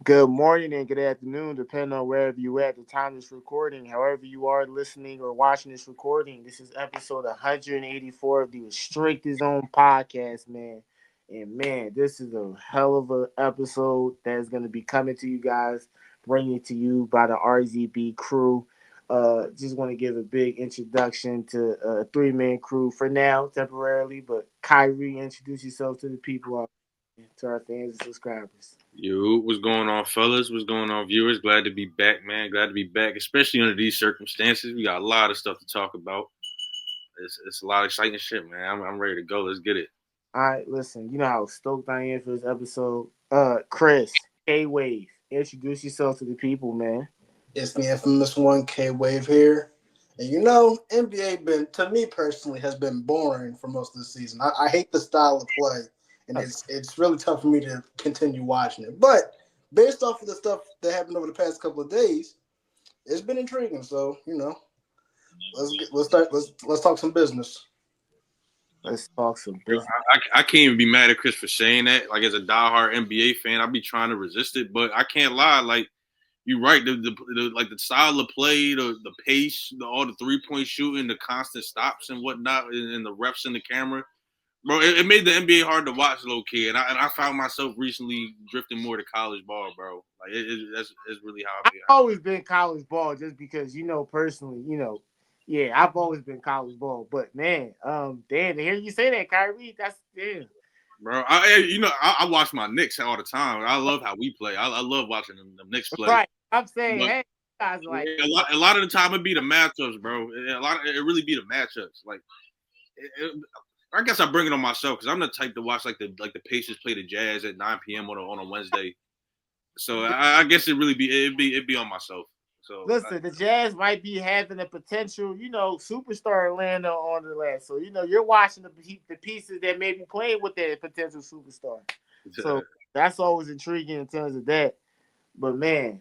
Good morning and good afternoon, depending on wherever you at the time of this recording. However you are listening or watching this recording, this is episode 184 of the Restricted Zone podcast, man. And man, this is a hell of a episode that's going to be coming to you guys, bringing it to you by the RZB crew. Just want to give a big introduction to a three-man crew for now, temporarily. But Khairi, introduce yourself to the people, to our fans and subscribers. Yo, what's going on, fellas? What's going on, viewers? Glad to be back, man. Glad to be back, especially under these circumstances. We got a lot of stuff to talk about. It's a lot of exciting shit, man. I'm ready to go. Let's get it. All right, listen, you know how stoked I am for this episode. Kris, K Wave, introduce yourself to the people, man. It's the infamous 1K Wave here. And NBA been, to me personally, has been boring for most of the season. I hate the style of play, and it's really tough for me to continue watching it. But based off of the stuff that happened over the past couple of days, it's been intriguing. So, let's talk some business. Let's talk some Yo, business. I can't even be mad at Kris for saying that. Like, as a diehard NBA fan, I'll be trying to resist it, but I can't lie. Like, you're right. The style of play, the pace, all the 3-point shooting, the constant stops and whatnot, and the refs and the camera. Bro, it made the NBA hard to watch, low key, and I found myself recently drifting more to college ball, bro. Like that's really how I I've be. always been college ball just because, personally, yeah, I've always been college ball. But man, damn, to hear you say that, Kyrie, that's damn. Bro, I watch my Knicks all the time. I love how we play. I love watching them Knicks play. Right. I'm saying, But hey, guys like a lot of the time it be the matchups, bro. It really be the matchups. Like, I guess I bring it on myself because I'm the type to watch like the Pacers play the Jazz at 9 p.m. on a Wednesday. So I guess it'd be on myself. So listen, the Jazz might be having a potential, superstar Orlando on the last. So, you're watching the pieces that may be playing with that potential superstar. So that's always intriguing in terms of that. But man,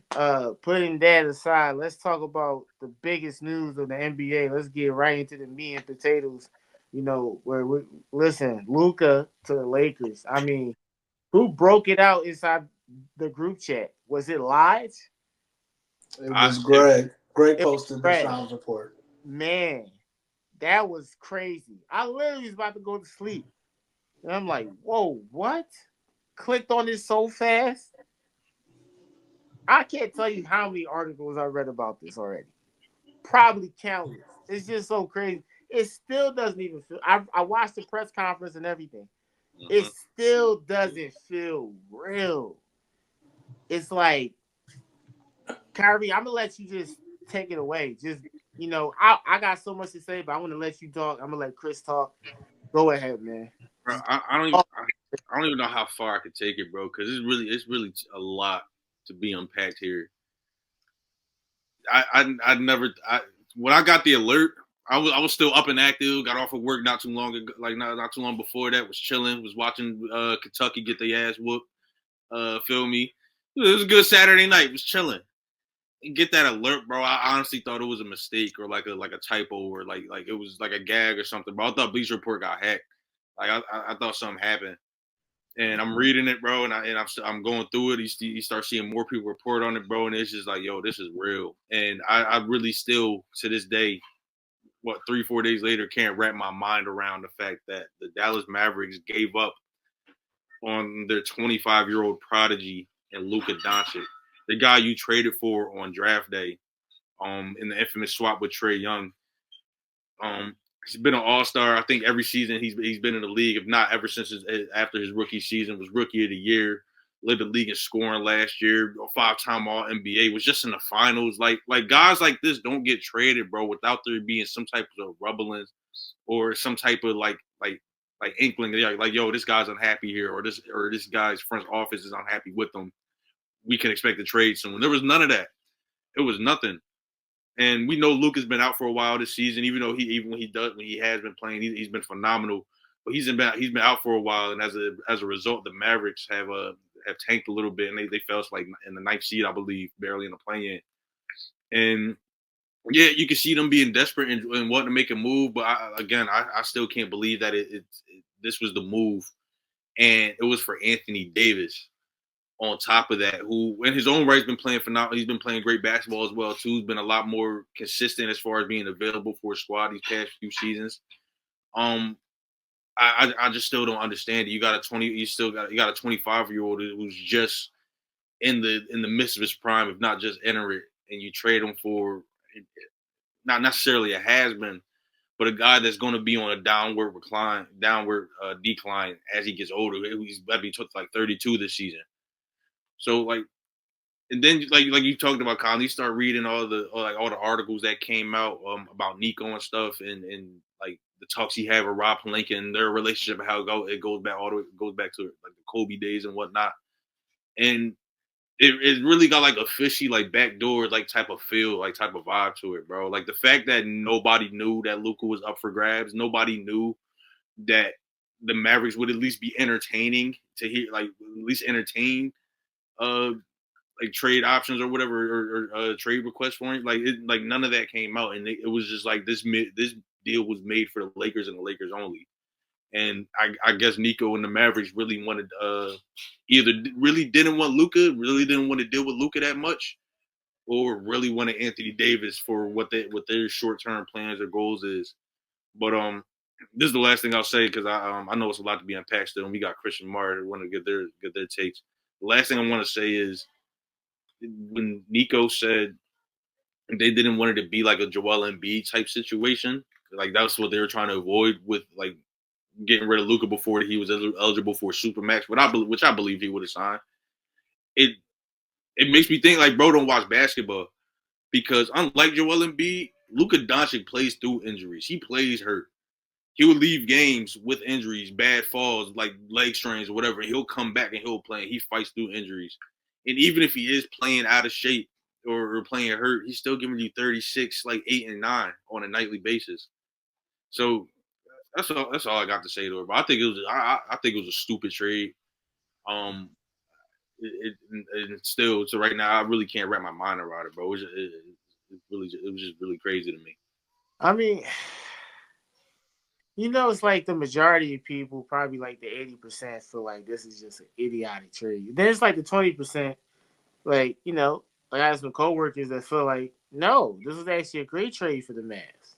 putting that aside, let's talk about the biggest news of the NBA. Let's get right into the meat and potatoes. Listen, Luka to the Lakers. I mean, who broke it out inside the group chat? Was it live? It was Greg. Greg It was posted the Greg. Shams report. Man, that was crazy. I literally was about to go to sleep. And I'm like, whoa, what? Clicked on this so fast. I can't tell you how many articles I read about this already. Probably countless. It's just so crazy. It still doesn't even feel. I watched the press conference and everything. It still doesn't feel real. It's like, Kyrie, I'm gonna let you just take it away. Just I got so much to say, but I want to let you talk. I'm gonna let Kris talk. Go ahead, man. bro, I don't even know how far I could take it, bro, because it's really a lot to be unpacked here. When I got the alert, I was still up and active. Got off of work not too long ago, like not too long before that. Was chilling. Was watching Kentucky get their ass whooped. Feel me? It was a good Saturday night. Was chilling. And get that alert, bro. I honestly thought it was a mistake or like a typo or like it was like a gag or something. Bro, I thought Bleacher Report got hacked. Like I thought something happened. And I'm reading it, bro, and I'm going through it. You start seeing more people report on it, bro, and it's just like, yo, this is real. And I really still, to this day, 3-4 days later, can't wrap my mind around the fact that the Dallas Mavericks gave up on their 25-year-old prodigy and Luka Doncic, the guy you traded for on draft day, in the infamous swap with Trae Young. He's been an all-star. I think every season he's been in the league, if not ever since after his rookie season, was rookie of the year, led the league in scoring last year, 5-time All-NBA, was just in the finals. Like guys like this don't get traded, bro, without there being some type of rumblings or some type of like inkling, like yo, this guy's unhappy here, or this guy's front office is unhappy with him. We can expect a trade soon. There was none of that. It was nothing. And we know Luka's been out for a while this season, even though when he has been playing, he's been phenomenal. But he's been out for a while, and as a result, the Mavericks have tanked a little bit, and they fell like in the ninth seed, I believe, barely in the play-in. And yeah, you can see them being desperate and wanting to make a move, but I still can't believe that this was the move, and it was for Anthony Davis. on top of that, who in his own right has been playing phenomenal. He's been playing great basketball as well too. He's been a lot more consistent as far as being available for a squad these past few seasons. Um, I just still don't understand it. You got a 25-year-old who's just in the midst of his prime, if not just entering it, and you trade him for not necessarily a has been, but a guy that's going to be on a downward decline as he gets older. He's about to be like 32 this season. So like, and then like you talked about, Collin, you start reading all the articles that came out about Nico and stuff, and like the talks he had with Rob Pelinka and their relationship, how it goes back to like the Kobe days and whatnot, and it really got like a fishy, like backdoor, like type of feel, like type of vibe to it, bro. Like the fact that nobody knew that Luka was up for grabs, nobody knew that the Mavericks would at least be entertaining to hear, like at least entertain, like trade options or whatever, or trade requests for him. Like none of that came out, and it was just like this deal was made for the Lakers and the Lakers only. And I guess Nico and the Mavericks really wanted, either really didn't want Luka, really didn't want to deal with Luka that much, or really wanted Anthony Davis for what their short term plans or goals is. But this is the last thing I'll say, because I know it's a lot to be unpacked still, and we got Christian Marr who want to get their takes. The last thing I want to say is, when Nico said they didn't want it to be like a Joel Embiid type situation, like that's what they were trying to avoid with like getting rid of Luka before he was eligible for Supermax, which I believe he would have signed. It makes me think like bro don't watch basketball, because unlike Joel Embiid, Luka Doncic plays through injuries. He plays hurt. He would leave games with injuries, bad falls, like leg strains or whatever. And he'll come back and he'll play. He fights through injuries. And even if he is playing out of shape or playing hurt, he's still giving you 36, like 8 and 9 on a nightly basis. So that's all I got to say to it. But I think it was a stupid trade. Um, it still, so right now I really can't wrap my mind around it, bro. It was just really crazy to me. I mean, it's like the majority of people, probably like the 80%, feel like this is just an idiotic trade. There's like the 20%, like, like I have some coworkers that feel like, no, this is actually a great trade for the Mavs,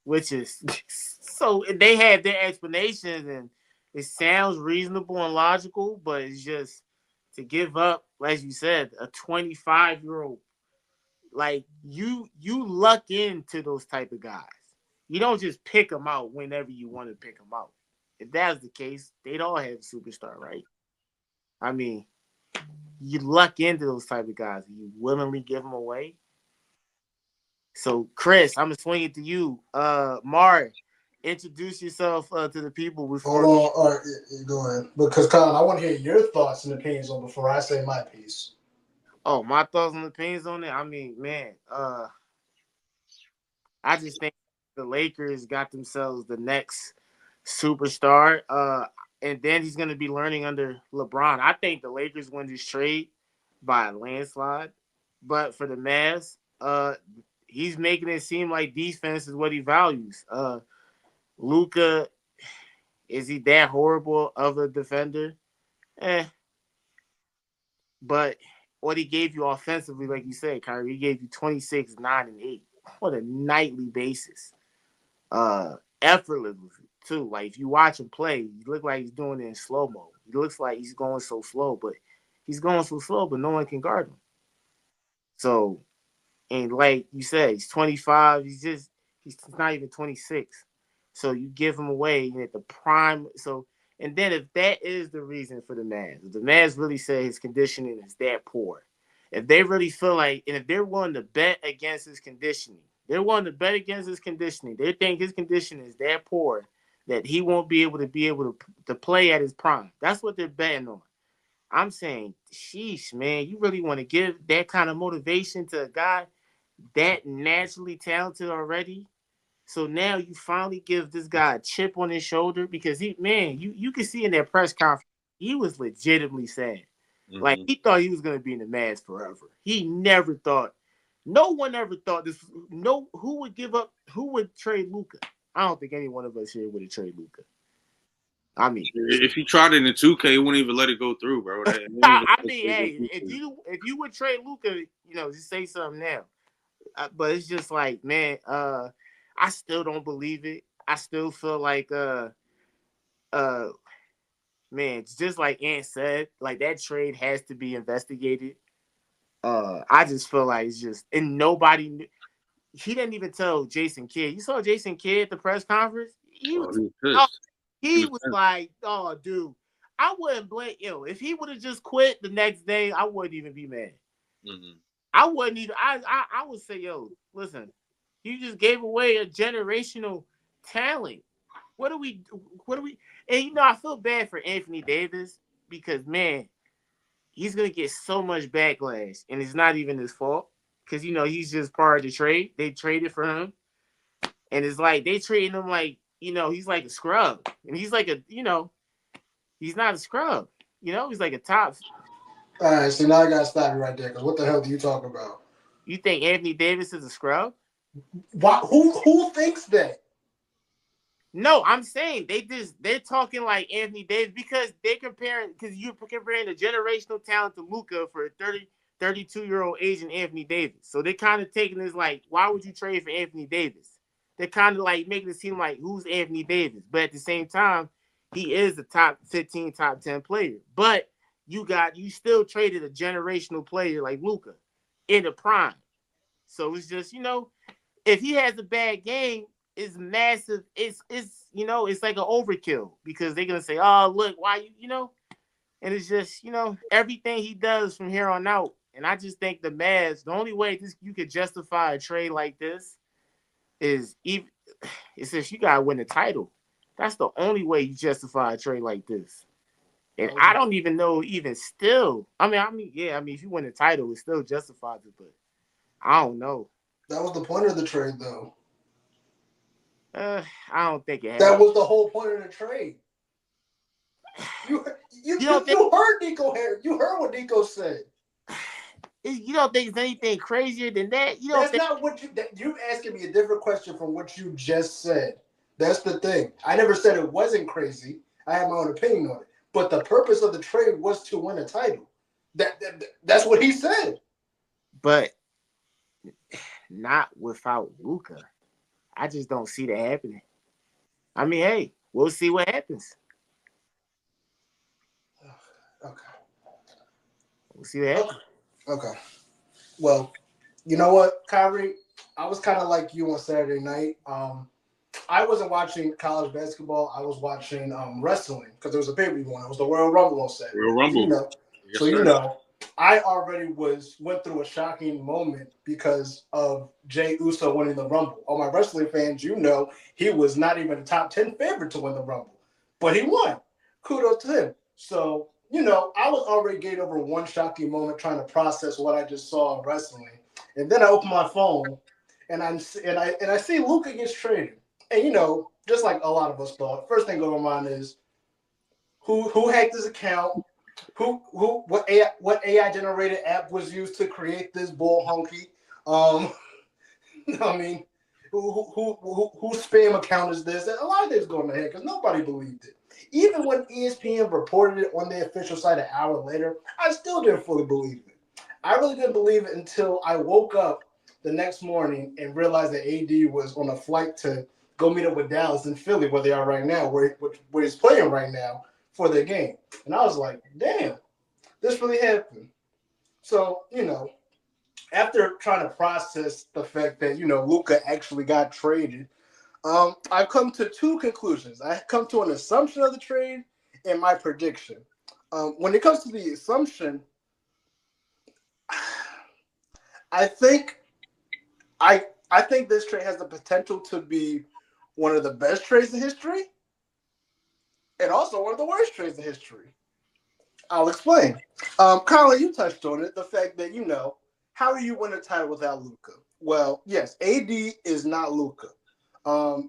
which is so they have their explanations and it sounds reasonable and logical, but it's just to give up, as you said, a 25-year-old. Like you luck into those type of guys. You don't just pick them out whenever you want to pick them out. If that's the case, they'd all have a superstar, right? I mean, you luck into those type of guys. You willingly give them away. So, Kris, I'm gonna swing it to you. Mar, introduce yourself to the people Hold before. on. All right, go ahead. Because, Collin, I want to hear your thoughts and opinions on before I say my piece. Oh, my thoughts and opinions on it. I mean, man, I just think the Lakers got themselves the next superstar. And then he's gonna be learning under LeBron. I think the Lakers win this trade by a landslide. But for the Mavs, he's making it seem like defense is what he values. Luka, is he that horrible of a defender? Eh. But what he gave you offensively, like you said, Khairi, he gave you 26, 9, and 8 on a nightly basis. Effortlessly too. Like if you watch him play, he look like he's doing it in slow mo. He looks like he's going so slow, but no one can guard him. So, and like you said, he's 25. He's not even 26. So you give him away at the prime. So, and then if that is the reason for the Mavs, if the Mavs really say his conditioning is that poor, if they really feel like, and if they're willing to bet against his conditioning, they think his conditioning is that poor that he won't be able to play at his prime. That's what they're betting on. I'm saying, sheesh, man, you really want to give that kind of motivation to a guy that naturally talented already? So now you finally give this guy a chip on his shoulder, because you can see in that press conference, he was legitimately sad. Like Mm-hmm. he thought he was gonna be in the Mavs forever. He never thought, no one ever thought this. No, who would trade Luka? I don't think any one of us here would have traded Luka. I mean, If he tried it in 2K, he wouldn't even let it go through, bro. That, I mean, hey, if you would trade Luka, just say something now. But it's just like, man, I still don't believe it. I still feel like, uh, man, it's just like Ant said, like that trade has to be investigated. I just feel like it's just, and nobody knew. He didn't even tell Jason Kidd. You saw Jason Kidd at the press conference. He oh, was, he was oh, pissed. He he was was pissed. like, oh, dude, I wouldn't blame if he would have just quit the next day. I wouldn't even be mad. Mm-hmm. I wouldn't even. I would say, yo, listen, you just gave away a generational talent. What do we? What do we? And I feel bad for Anthony Davis because man, he's gonna get so much backlash, and it's not even his fault because he's just part of the trade. They traded for him, and it's like they treating him like he's like a scrub, and he's like he's not a scrub. He's like a top. All right, so now I gotta stop you right there because what the hell do you talk about? You think Anthony Davis is a scrub? Why? Who thinks that? No, I'm saying they're talking like Anthony Davis because you're comparing the generational talent to Luka for a 32-year-old Asian Anthony Davis. So they're kind of taking this like, why would you trade for Anthony Davis? They're kind of like making it seem like who's Anthony Davis, but at the same time, he is a top 15, top 10 player. But you still traded a generational player like Luka in the prime. So it's just if he has a bad game, it's massive. It's like an overkill because they're gonna say, "Oh, look, why and it's just everything he does from here on out. And I just think the Mavs, the only way you could justify a trade like this is if you gotta win the title. That's the only way you justify a trade like this. And I don't even know even still. If you win the title, it still justifies it, but I don't know. That was the point of the trade, though. I don't think it That happened. was the whole point of the trade. You don't think heard Nico Harris. You heard what Nico said. you don't think it's anything crazier than that? You don't That's think not what you asking me a different question from what you just said. That's the thing. I never said it wasn't crazy. I have my own opinion on it. But the purpose of the trade was to win a title. That's what he said. but not without Luka. I just don't see that happening. I mean, hey, we'll see what happens. Okay. We'll see what happens. Okay. Well, you know what, Khairi? I was kind of like you on Saturday night. I wasn't watching college basketball. I was watching wrestling because there was a pay-per-view one. It was the Royal Rumble on Saturday. Royal Rumble. Yes, sir. I already went through a shocking moment because of Jey Uso winning the Rumble. All my wrestling fans, he was not even a top 10 favorite to win the Rumble, but he won. Kudos to him. So, I was already getting over one shocking moment trying to process what I just saw in wrestling. And then I open my phone and I see Luka gets traded. And just like a lot of us thought, first thing going to my mind is who hacked his account? What AI generated app was used to create this bull honky? I mean, who spam account is this? And a lot of things going ahead because nobody believed it. Even when ESPN reported it on their official site an hour later, I still didn't fully believe it. I really didn't believe it until I woke up the next morning and realized that AD was on a flight to go meet up with Dallas in Philly, where they are right now, where he's playing right now for their game. And I was like, damn, this really happened. So, after trying to process the fact that, Luka actually got traded, I've come to two conclusions. I come to an assumption of the trade and my prediction. When it comes to the assumption, I think this trade has the potential to be one of the best trades in history and also one of the worst trades in history. I'll explain. Collin, you touched on it. The fact that, how do you win a title without Luka? Well, yes, AD is not Luka.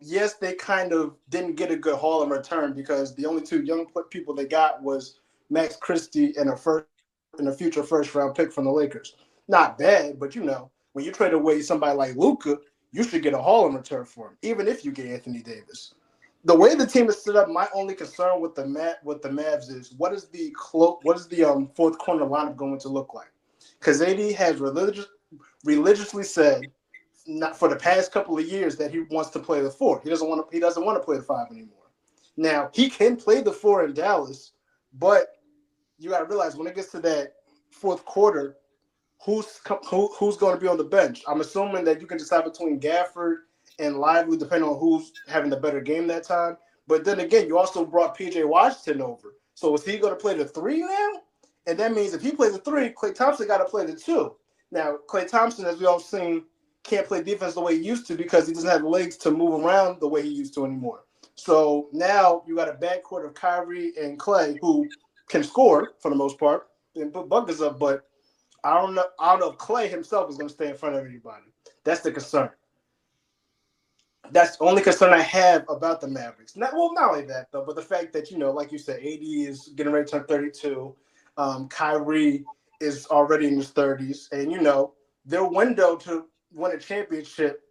Yes, they kind of didn't get a good haul in return because the only two young people they got was Max Christie and a future first round pick from the Lakers. Not bad, but when you trade away somebody like Luka, you should get a haul in return for him, even if you get Anthony Davis. the way the team is set up, my only concern with the Mavs is what is the fourth corner lineup going to look like? Because AD has religiously said, not for the past couple of years, that he wants to play the four. He doesn't want to play the five anymore. Now he can play the four in Dallas, but you got to realize when it gets to that fourth quarter, who's going to be on the bench? I'm assuming that you can decide between Gafford and Lively, depending on who's having the better game that time. But then again, you also brought PJ Washington over. So is he going to play the three now? And that means if he plays the three, Klay Thompson got to play the two. Now, Klay Thompson, as we all seen, can't play defense the way he used to because he doesn't have legs to move around the way he used to anymore. So now you got a backcourt of Khairi and Klay who can score for the most part and put buckets up, but I don't know if Klay himself is going to stay in front of anybody. That's the concern. That's the only concern I have about the Mavericks. Not only that, though, but the fact that, like you said, AD is getting ready to turn 32. Kyrie is already in his 30s. And, their window to win a championship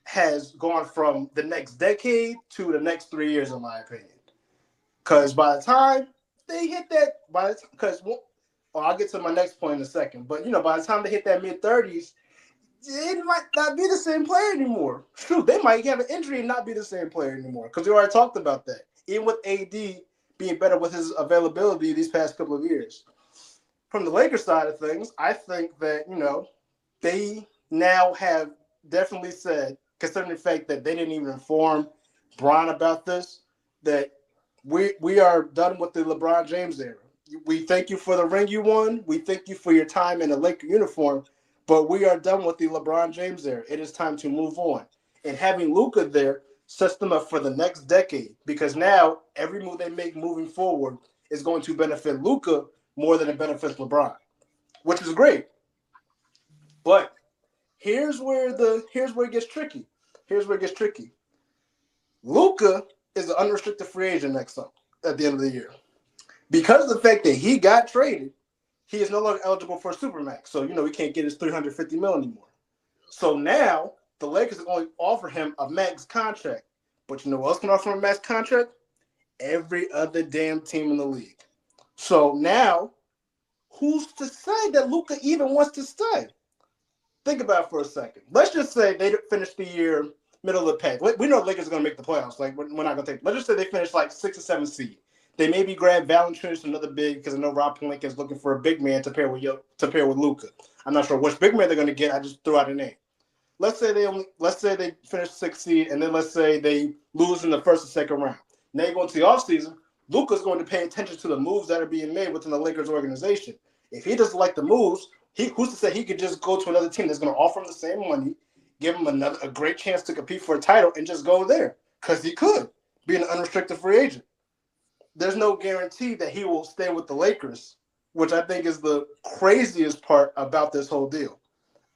has gone from the next decade to the next 3 years, in my opinion. Because by the time they hit that, I'll get to my next point in a second. But, by the time they hit that mid-30s, it might not be the same player anymore. Shoot, they might have an injury and not be the same player anymore because we already talked about that. Even with AD being better with his availability these past couple of years. From the Lakers side of things, I think that, they now have definitely said, considering the fact that they didn't even inform Bron about this, that we are done with the LeBron James era. We thank you for the ring you won. We thank you for your time in a Laker uniform. But we are done with the LeBron James era. It is time to move on. And having Luka there sets them up for the next decade because now every move they make moving forward is going to benefit Luka more than it benefits LeBron, which is great. But here's where it gets tricky. Luka is an unrestricted free agent next summer at the end of the year. Because of the fact that he got traded, he is no longer eligible for a Supermax. So, he can't get his $350 million anymore. So now the Lakers are going to offer him a max contract. But you know what else can offer him a max contract? Every other damn team in the league. So now, who's to say that Luka even wants to stay? Think about it for a second. Let's just say they finish the year middle of the pack. We know the Lakers are going to make the playoffs. Like, we're not going to take. Let's just say they finish like 6 or 7 seed. They maybe grab Valanciunas, another big, because I know Rob Pelinka is looking for a big man to pair with Luka. I'm not sure which big man they're going to get. I just threw out a name. Let's say they finish 6th seed, and then let's say they lose in the first or second round. Now you go into the offseason, Luka's going to pay attention to the moves that are being made within the Lakers organization. If he doesn't like the moves, who's to say he could just go to another team that's going to offer him the same money, give him a great chance to compete for a title, and just go there? Because he could be an unrestricted free agent. There's no guarantee that he will stay with the Lakers, which I think is the craziest part about this whole deal.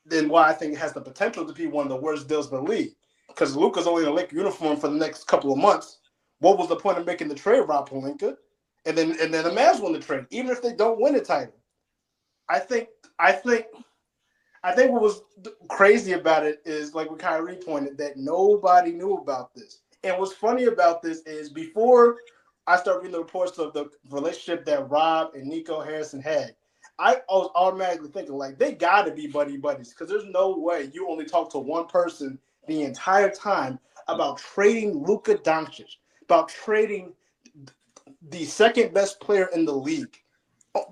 Then why I think it has the potential to be one of the worst deals in the league. Because Luka's only in a Laker uniform for the next couple of months. What was the point of making the trade, Rob Pelinka? And then the Mavs won the trade, even if they don't win a title. I think what was crazy about it is, like what Kyrie pointed, that nobody knew about this. And what's funny about this is before I started reading the reports of the relationship that Rob and Nico Harrison had, I was automatically thinking, like, they got to be buddies because there's no way you only talk to one person the entire time about trading Luka Doncic, about trading the second best player in the league.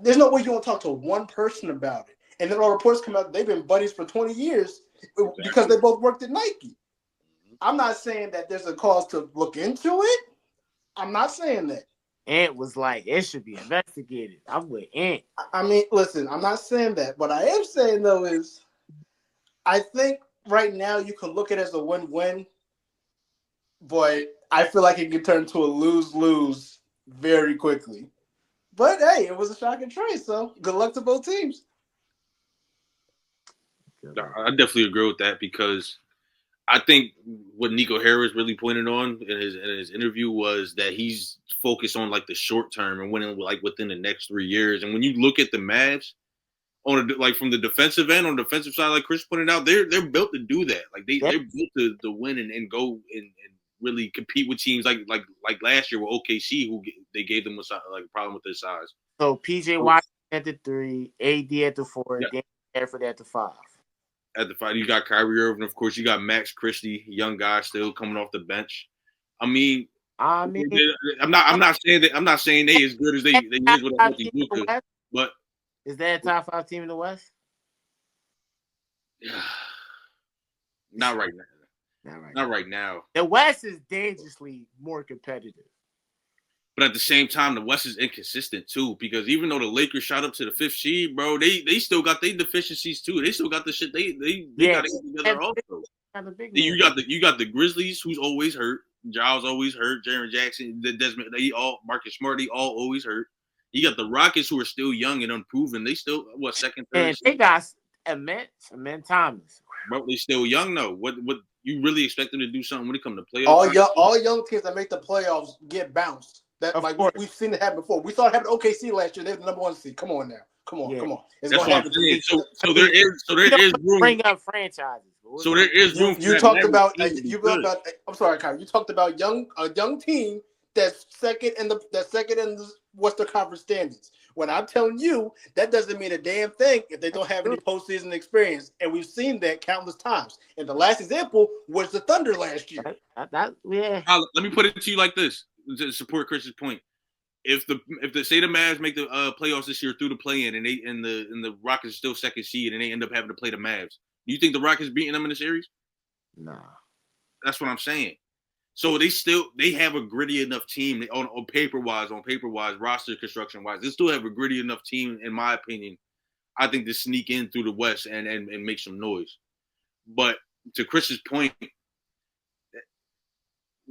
There's no way you won't talk to one person about it. And then all reports come out they've been buddies for 20 years because they both worked at Nike. I'm not saying that there's a cause to look into it. I'm not saying that. Ant was like, it should be investigated. I'm with Ant. I mean, listen, I'm not saying that. What I am saying, though, is I think right now you can look at it as a win-win, but I feel like it could turn to a lose-lose very quickly. But, hey, it was a shocking trade, so good luck to both teams. I definitely agree with that because I think what Nico Harris really pointed on in his interview was that he's focused on like the short term and winning like within the next 3 years. And when you look at the Mavs from the defensive end, on the defensive side, like Kris pointed out, they're built to do that. Like they're built to win and go and really compete with teams like last year with OKC, who they gave them a problem with their size. So PJ Washington at the 3, AD at the 4, Yeah. Dan Stafford at the 5. At the 5, you got Kyrie Irving, of course. You got Max Christie, young guy still coming off the bench. I mean, I'm not saying they as good as they is with a healthy Luka, but is that a top 5 team in the West? Not right now. Not right now. The West is dangerously more competitive. But at the same time, the West is inconsistent too, because even though the Lakers shot up to the 5th seed, bro, they still got their deficiencies too. They still got the shit they got to get together also. You got the Grizzlies, who's always hurt. Giles always hurt. Jaren Jackson, the Desmond, Marcus Smart, they all always hurt. You got the Rockets, who are still young and unproven. They still second, third. And they got Amen Thomas. Bro, they still young though. What you really expect them to do something when it comes to playoffs? All young teams that make the playoffs get bounced. That we've seen it happen before. We saw it happen to OKC last year. They're the number 1 seed. Come on now. Come on. It's That's what I'm saying. So there is room. Bring up franchises. So there is room. You talked about. I'm sorry, Khairi. You talked about a young team that's second in the Western Conference standings. When I'm telling you, that doesn't mean a damn thing if they don't have any postseason experience, and we've seen that countless times. And the last example was the Thunder last year. Let me put it to you like this to support Chris's point. If the say the Mavs make the playoffs this year through the play-in, and the Rockets are still second seed, and they end up having to play the Mavs, do you think the Rockets beating them in the series? No. That's what I'm saying. So they have a gritty enough team on paper wise, roster construction wise. They still have a gritty enough team, in my opinion, I think, to sneak in through the West and make some noise. But to Chris's point,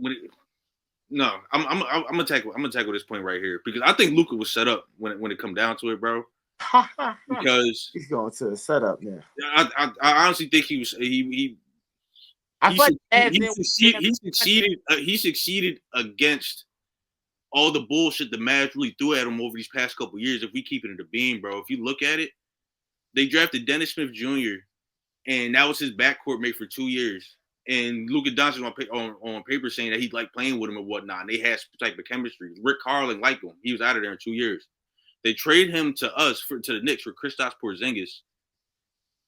I'm gonna tackle this point right here, because I think Luka was set up when it come down to it, bro. Because he's going to the setup now. I honestly think he succeeded against all the bullshit the Mavs really threw at him over these past couple years. If we keep it in the beam, bro, if you look at it, they drafted Dennis Smith Jr. and that was his backcourt mate for 2 years. And Luka Doncic on paper saying that he liked playing with him and whatnot. And they had some type of chemistry. Rick Carlin liked him. He was out of there in 2 years. They trade him to the Knicks for Kristaps Porzingis.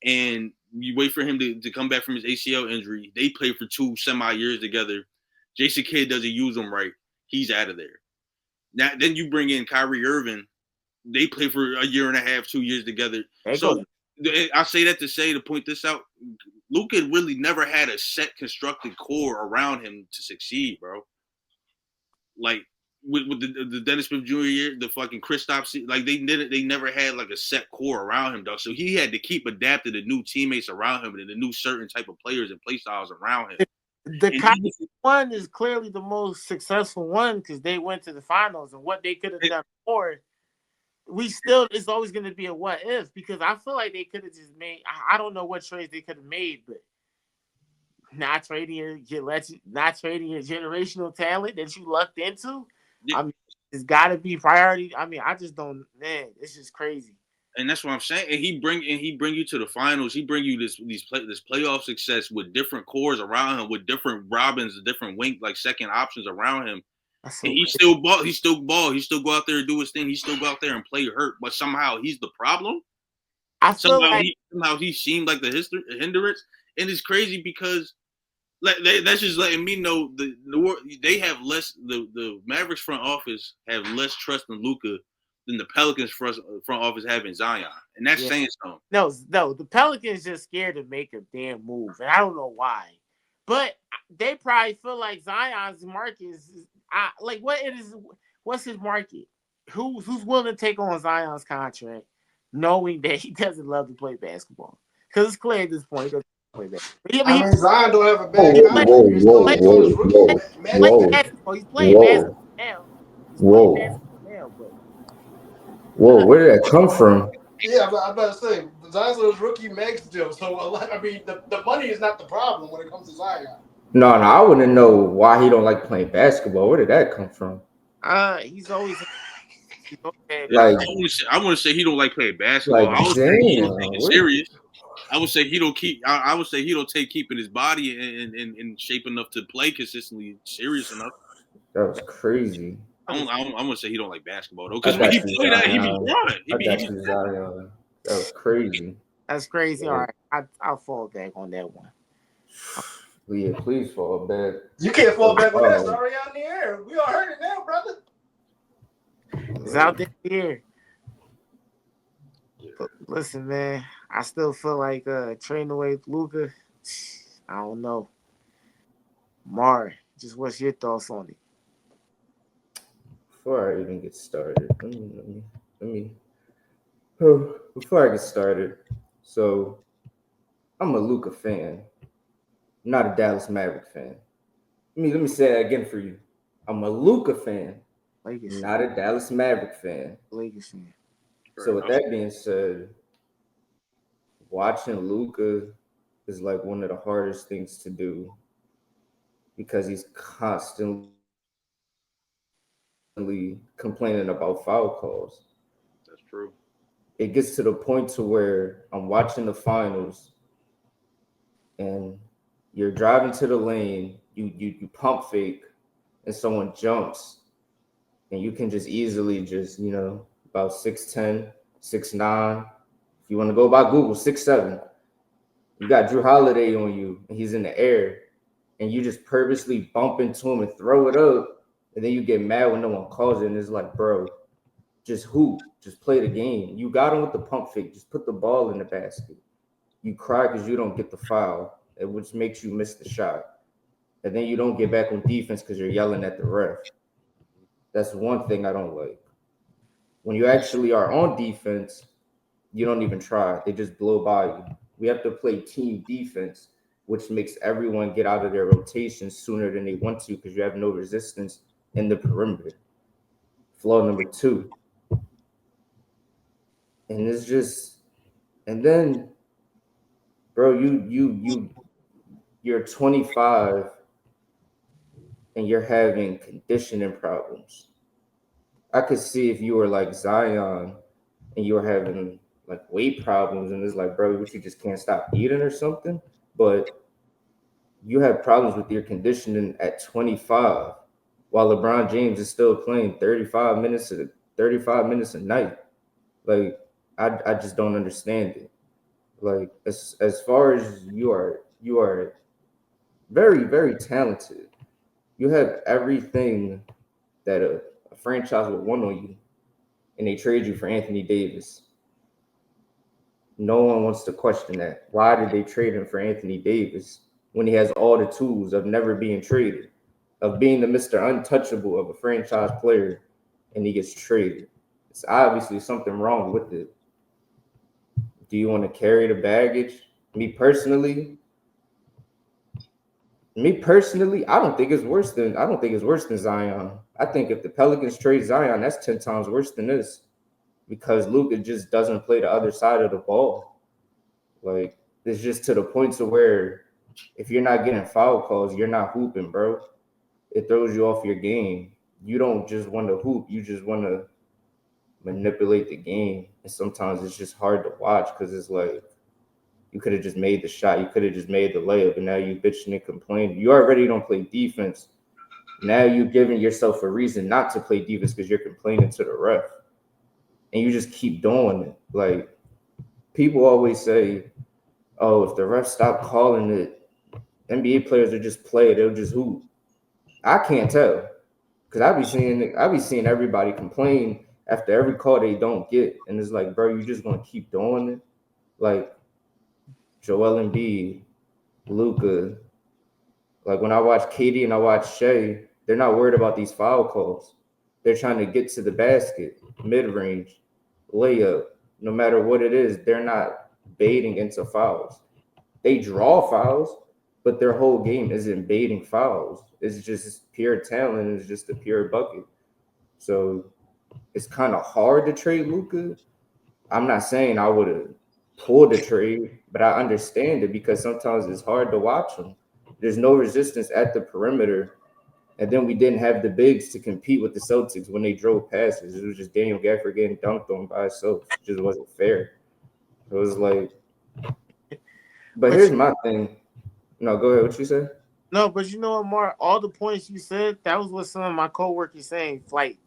And you wait for him to come back from his ACL injury. They played for 2 semi-years together. Jason Kidd doesn't use him right. He's out of there. Now, then you bring in Kyrie Irving. They play for a year and a half, 2 years together. So I say that to point this out. Luka really never had a set constructed core around him to succeed, bro. Like with the Dennis Smith Jr. year, the fucking Kristaps, like they never had like a set core around him, dog. So he had to keep adapting to new teammates around him and the new certain type of players and play styles around him. The Kyrie one is clearly the most successful one because they went to the finals, and what they could have done before. It's always going to be a what if, because I feel like they could have just made. I don't know what trades they could have made, but not trading your generational talent that you lucked into. Yeah. I mean, it's got to be priority. I mean, I just don't. Man, it's just crazy. And that's what I'm saying. And he bring you to the finals. He bring you this playoff success with different cores around him, with different Robins, different wing second options around him. So and he still ball. He still go out there and do his thing. He still go out there and play hurt. But somehow he's the problem. Somehow he seemed like the hindrance. And it's crazy because that's just letting me know they have less. The Mavericks front office have less trust in Luka than the Pelicans front office have in Zion, and that's saying something. No, the Pelicans just scared to make a damn move, and I don't know why. But they probably feel like Zion's market is what's his market? Who's willing to take on Zion's contract, knowing that he doesn't love to play basketball? Because it's clear at this point. Zion don't have a bad contract. He's playing basketball now. Whoa, where did that come from? Yeah, I'm about to say Zion's on his rookie max deal. So the money is not the problem when it comes to Zion. No, I wouldn't know why he don't like playing basketball. Where did that come from? He's always I want to say he don't like playing basketball. I was thinking serious. I would say he don't keep. I would say he don't take keeping his body in shape enough to play consistently, serious enough. That was crazy. I'm gonna say he don't like basketball though, I because when got he you, play that, he be Zion. dry. He I be got you, Zion. That was crazy. That's crazy. All Yeah. right, I'll fall back on that one. Yeah, please fall back. You can't fall back on that. It's Oh, already out in the air. We all heard it now, brother. It's out there here. But listen, man, I still feel like trading away Luka. I don't know. Mar, just what's your thoughts on it? before I even get started, let me oh, before I get started, so I'm a Luka fan, not a Dallas Maverick fan. Let me say that again for you. I'm a Luka fan, Lakers fan. not a Dallas Maverick fan. Lakers fan. So with that being said, watching Luka is like one of the hardest things to do because he's constantly complaining about foul calls. That's true. It gets to the point to where I'm watching the finals and you're driving to the lane, you pump fake and someone jumps and you can just easily just, about 6'10", 6'9". If you want to go by Google, 6'7". You got Drew Holiday on you and he's in the air and you just purposely bump into him and throw it up. And then you get mad when no one calls it and it's like, bro, just hoop, just play the game. You got him with the pump fake, just put the ball in the basket. You cry because you don't get the foul, which makes you miss the shot. And then you don't get back on defense because you're yelling at the ref. That's one thing I don't like. When you actually are on defense, you don't even try. They just blow by you. We have to play team defense, which makes everyone get out of their rotation sooner than they want to because you have no resistance in the perimeter. Flaw number 2. And it's just, and then, bro, you're 25 and you're having conditioning problems. I could see if you were like Zion and you were having like weight problems and it's like, bro, what, you just can't stop eating or something. But you have problems with your conditioning at 25 while LeBron James is still playing 35 minutes a night. Like, I just don't understand it. Like, as far as you are very, very talented. You have everything that a franchise would want on you, and they trade you for Anthony Davis. No one wants to question that. Why did they trade him for Anthony Davis when he has all the tools of never being traded, of being the Mr. Untouchable of a franchise player, and he gets traded? It's obviously something wrong with it. Do you want to carry the baggage? Me personally, I don't think it's worse than Zion. I think if the Pelicans trade Zion, that's 10 times worse than this because Luka just doesn't play the other side of the ball. Like, it's just to the point to where if you're not getting foul calls, you're not hooping, bro. It throws you off your game. You don't just want to hoop, you just want to manipulate the game. And sometimes it's just hard to watch because it's like you could have just made the shot, you could have just made the layup, and now you bitching and complaining. You already don't play defense. Now you're giving yourself a reason not to play defense because you're complaining to the ref. And you just keep doing it. Like, people always say, oh, if the refs stop calling it, NBA players will just play, they'll just hoop. I can't tell. Because I be seeing everybody complain after every call they don't get. And it's like, bro, you just gonna keep doing it? Like Joel Embiid, Luka. Like when I watch Katie and I watch Shea, they're not worried about these foul calls. They're trying to get to the basket, mid-range, layup. No matter what it is, they're not baiting into fouls. They draw fouls, but their whole game isn't baiting fouls. It's just pure talent. It's just a pure bucket. So it's kind of hard to trade Luka. I'm not saying I would have pulled the trade, but I understand it because sometimes it's hard to watch him. There's no resistance at the perimeter. And then we didn't have the bigs to compete with the Celtics when they drove passes. It was just Daniel Gafford getting dunked on by himself. It just wasn't fair. It was like But But here's my thing. No, go ahead. What you say? no, but you know what, Mark? All the points you said, that was what some of my coworkers saying. Like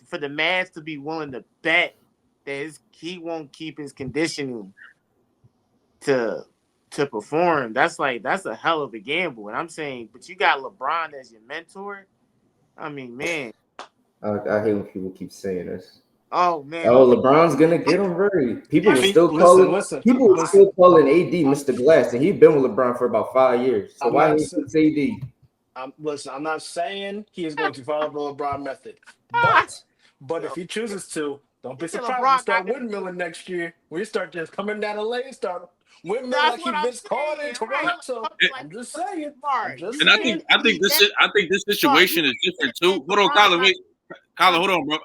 for the Mavs to be willing to bet that he won't keep his conditioning to perform. That's a hell of a gamble. And I'm saying, but you got LeBron as your mentor. I mean, man. I hate when people keep saying this. Oh man, Oh, LeBron's gonna get him right. People I were mean, Fe- still listen, calling. listen, People were listen. still calling AD Mr. Glass, and he'd been with LeBron for about 5 years. So I'm why not. he fix AD? Listen. I'm not saying he is going to follow the LeBron method, ah, but if he chooses to, don't he be said surprised if we LeBron got start him. windmilling next year. We start just coming down to lane, start windmilling That's like he what I'm Vince Carter in saying, right? Toronto. Like I'm just saying. I'm Mark, just you And I saying. think can't I think believe this that. is I think this Mark, you situation is can't different say too. Hold on, LeBron Colin. got Wait, Colin, him hold on, bro.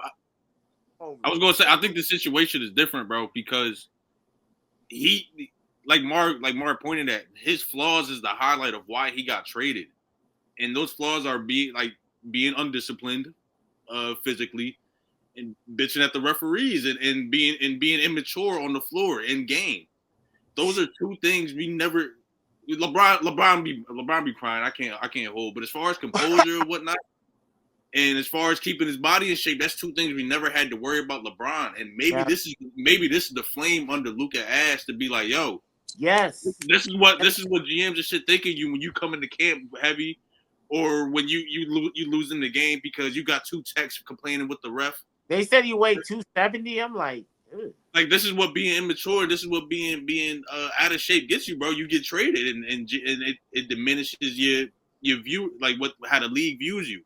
over. I was gonna say I think the situation is different, bro, because he like Mark pointed at his flaws is the highlight of why he got traded, and those flaws are being undisciplined, physically, and bitching at the referees and being immature on the floor in game. Those are two things we never. LeBron be crying. I can't hold. But as far as composure and whatnot, and as far as keeping his body in shape, that's two things we never had to worry about LeBron. And maybe Yeah. this is the flame under Luka ass to be like, yo, Yes. this is what GMs and shit thinking you when you come into camp heavy, or when you lose in the game because you got two techs complaining with the ref. They said he weighed 270. I'm like, ugh. Like this is what being immature. This is what being out of shape gets you, bro. You get traded, and it diminishes your view, like what how the league views you.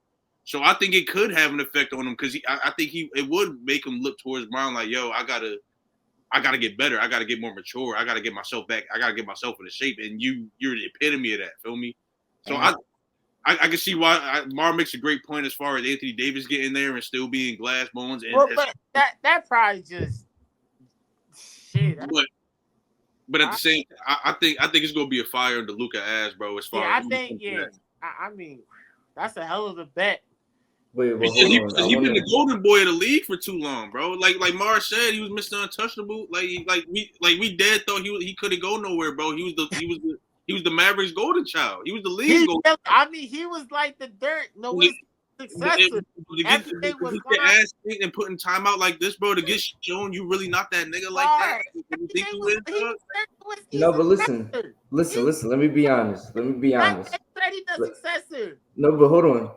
So I think it could have an effect on him because I think it would make him look towards Brown like, yo, I gotta get better. I gotta get more mature. I gotta get myself back. I gotta get myself into shape. And you're the epitome of that. Feel me? So And I can see why Mar makes a great point as far as Anthony Davis getting there and still being glass bones. And well, but that probably just shit. but but at the same, I think it's gonna be a fire under Luka ass, bro. As far Yeah, as I think yeah. I mean, that's a hell of a bet. Wait, well, because hold he on. because I he want been the to. golden boy of the league for too long, bro. Like Mars said, he was Mr. Untouchable. We dead thought he couldn't go nowhere, bro. He was the Mavericks golden child. He was the league's golden. I mean, he was like the dirt. No, his successor. Everything To was get your fine. ass kicked and put in time out like this, bro, to get shown you really not that nigga like that. Hard. You think Everything you was is, he dog? was Whiskey's No, but listen, successor. He listen, was listen. Let me be honest. Let me be not honest. said he the Let- successor. No, but hold on.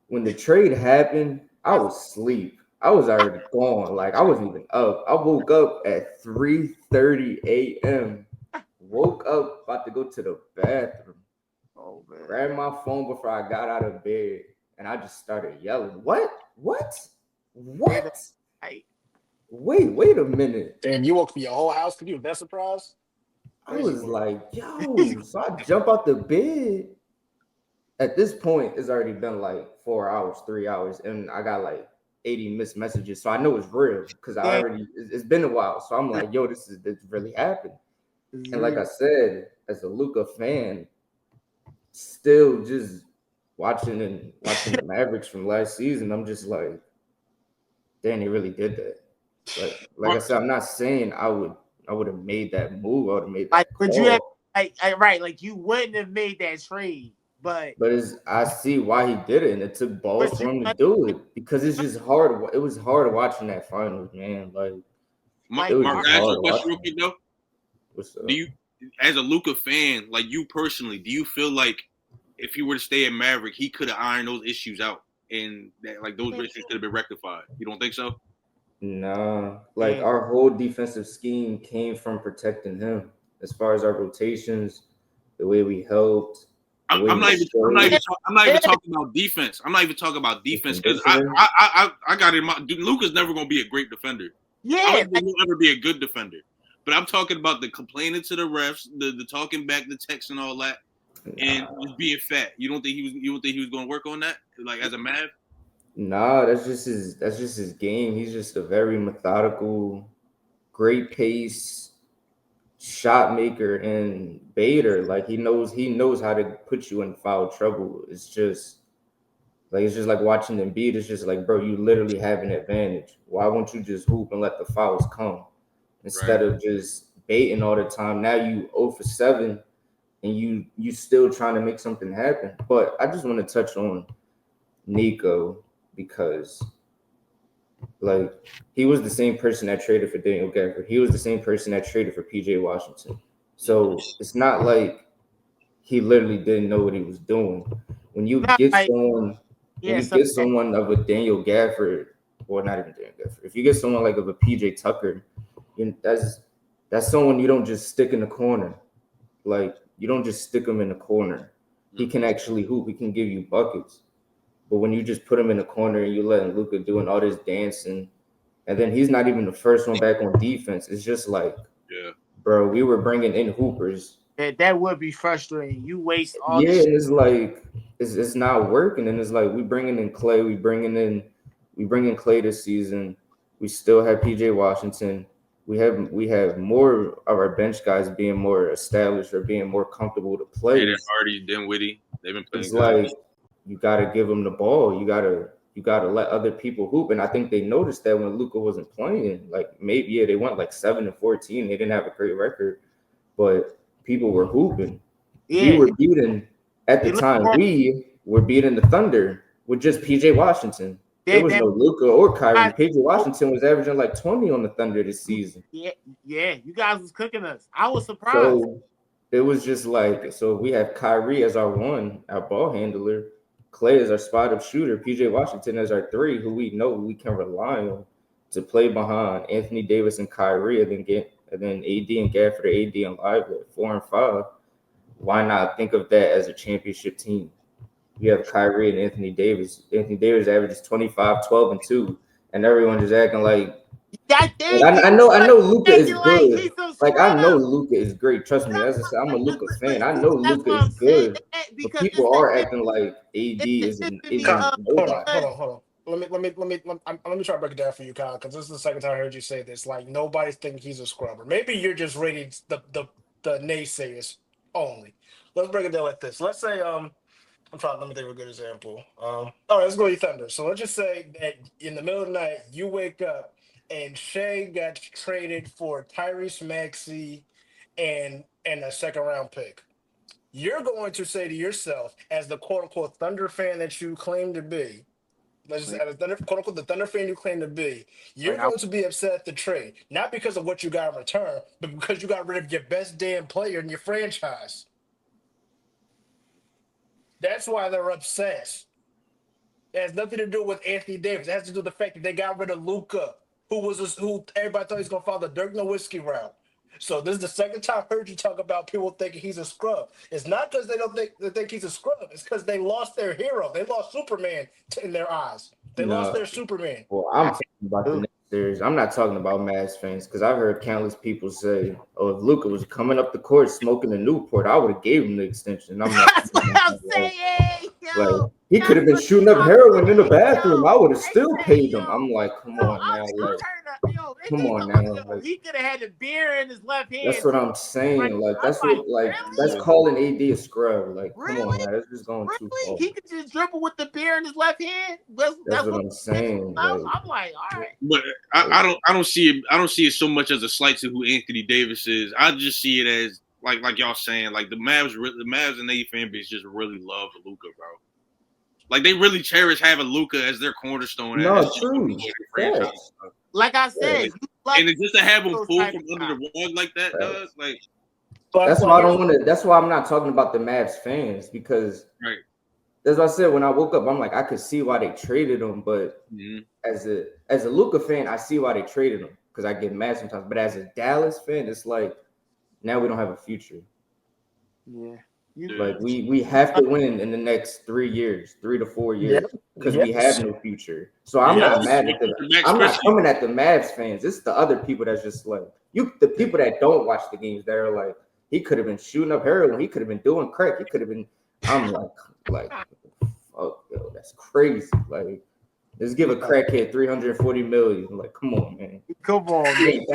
When the trade happened, I was asleep. I was already gone. Like I wasn't even up. I woke up at 3:30 a.m. Woke up about to go to the bathroom. Oh man. Grabbed my phone before I got out of bed, and I just started yelling. What? What? Wait, What? I Wait a minute. Damn, you woke up your whole house. Could you that surprised? I Crazy was work. like, yo. So I jump out the bed. At this point, it's already been like 4 hours, 3 hours, and I got like 80 missed messages. So I know it's real because I damn, already, it's been a while. So I'm like, yo, this really happened. this is And like real. I said, as a Luca fan, still just watching the Mavericks from last season, I'm just like, damn, they really did that. Like I said, I'm not saying I would have made that move, I would have made Like, that would you have call. right? Like, you wouldn't have made that trade, but But I see why he did it, and it took balls you for him to do it because it's just hard. It was hard watching that finals, man. Like like it was Mark, just I ask you hard a question real watching. quick though. What's Do up? you, as a Luca fan, like you personally, do you feel like if he were to stay at Maverick, he could have ironed those issues out and that, like those issues could have been rectified? You don't think so? Nah, like man, our whole defensive scheme came from protecting him. As far as our rotations, the way we helped, the I'm, way I'm we not even. I'm not yeah, even. stayed, I'm not yeah, even talking about defense. I'm not even talking about the defense because I, conditioning. I, I, I got in my. Dude, Luka's never gonna be a great defender. I don't yeah. think he'll ever be a good defender. But I'm talking about the complaining to the refs, the talking back, the text, and all that, and Nah, just being fat. You don't think he was? You don't think he was going to work on that? Like as a Mav? nah, that's just his game. He's just a very methodical, great pace shot maker and baiter. Like he knows how to put you in foul trouble. It's just like watching them beat. It's just like, bro, you literally have an advantage. Why won't you just hoop and let the fouls come Right. instead of just baiting all the time. Now you 0 for 7 and you still trying to make something happen. But I just want to touch on Nico because like he was the same person that traded for Daniel Gafford. He was the same person that traded for PJ Washington. So it's not like he literally didn't know what he was doing. When you Not get like, someone, when you get someone of a Daniel Gafford, or not even Daniel Gafford, if you get someone like of a PJ Tucker, that's someone you don't just stick in the corner. Like you don't just stick him in the corner. He can actually hoop. He can give you buckets. But when you just put him in the corner and you letting Luka doing all this dancing, and then he's not even the first one back on defense, it's just like, bro, we were bringing in hoopers. that would be frustrating. You waste all Yeah, this. and it's like it's not working, and it's like we bringing in Clay, we bringing in Clay this season. We still have PJ Washington. We have more of our bench guys being more established or being more comfortable to play. Aiden Hardy, Dinwiddie, they've been playing. It's good. like you got to give them the ball. You got to let other people hoop, and I think they noticed that when Luka wasn't playing. Like maybe they went like 7-14. They didn't have a great record, but people were hooping. Yeah. We were beating at the time. We were beating the Thunder with just PJ Washington. There was no Luka or Khairi. PJ Washington was averaging like 20 on the Thunder this season. Yeah, you guys was cooking us. I was surprised. So it was just like, so we have Khairi as our ball handler, Clay as our spot-up shooter, PJ Washington as our 3, who we know we can rely on to play behind Anthony Davis and Khairi, and then AD and Gafford, AD and Lively at 4 and 5. Why not think of that as a championship team? You have Khairi and Anthony Davis. Anthony Davis averages 25, 12, and 2, and everyone just acting like. I know Luka is good. Like I know Luka is great. Trust me, as I said, I'm a Luka fan. I know Luka is good, but people are acting like AD isn't nobody. Hold on. Let me try to break it down for you, Kyle, because this is the second time I heard you say this. Like nobody thinks he's a scrubber. Maybe you're just rating the naysayers only. Let's break it down like this. Let's say let me think of a good example. All right, let's go with Thunder. So let's just say that in the middle of the night you wake up and Shea got traded for Tyrese Maxey and a second round pick. You're going to say to yourself, as the quote unquote Thunder fan that you claim to be, let's just as Thunder, quote unquote the Thunder fan you claim to be, you're going to be upset at the trade, not because of what you got in return, but because you got rid of your best damn player in your franchise. That's why they're upset. It has nothing to do with Anthony Davis. It has to do with the fact that they got rid of Luka, who everybody thought he was going to follow the Dirk Nowitzki route. So this is the second time I heard you talk about people thinking he's a scrub. It's not because they think he's a scrub. It's because they lost their hero. They lost Superman in their eyes. They lost their Superman. Well, I'm talking about the next series. I'm not talking about Mavs fans because I've heard countless people say, "Oh, if Luka was coming up the court smoking a Newport, I would have gave him the extension." I'm like, that's what I'm saying. Like he could have been shooting up heroin in the bathroom. I would have still paid him. I'm like, come on now, like, come on now. Like, he could have had the beer in his left hand. That's what I'm saying. Like that's what, like that's calling AD a scrub. Like, come on now, that's just going too far. He could just dribble with the beer in his left hand. That's what I'm saying. I'm like, all right. But I don't see it so much as a slight to who Anthony Davis is. I just see it as like y'all saying, like the Mavs and their fan base just really love Luka, bro. Like they really cherish having Luka as their cornerstone. No, true. Like I said, and it's just to have him pull from under the rug like that, does like. That's why I don't want to. That's why I'm not talking about the Mavs fans because, as I said, when I woke up, I'm like, I could see why they traded him, but as a Luka fan, I see why they traded him because I get mad sometimes. But as a Dallas fan, it's like now we don't have a future. Yeah. Like we have to win in the next 3 years, 3 to 4 years, because we have no future. So I'm not mad at I'm not coming at the Mavs fans. It's the other people that's just like the people that don't watch the games that are like, he could have been shooting up heroin, he could have been doing crack, he could have been. I'm like, fuck, yo, that's crazy. Like, let's give a crackhead $340 million. Like, come on, man. Come on, man. He ain't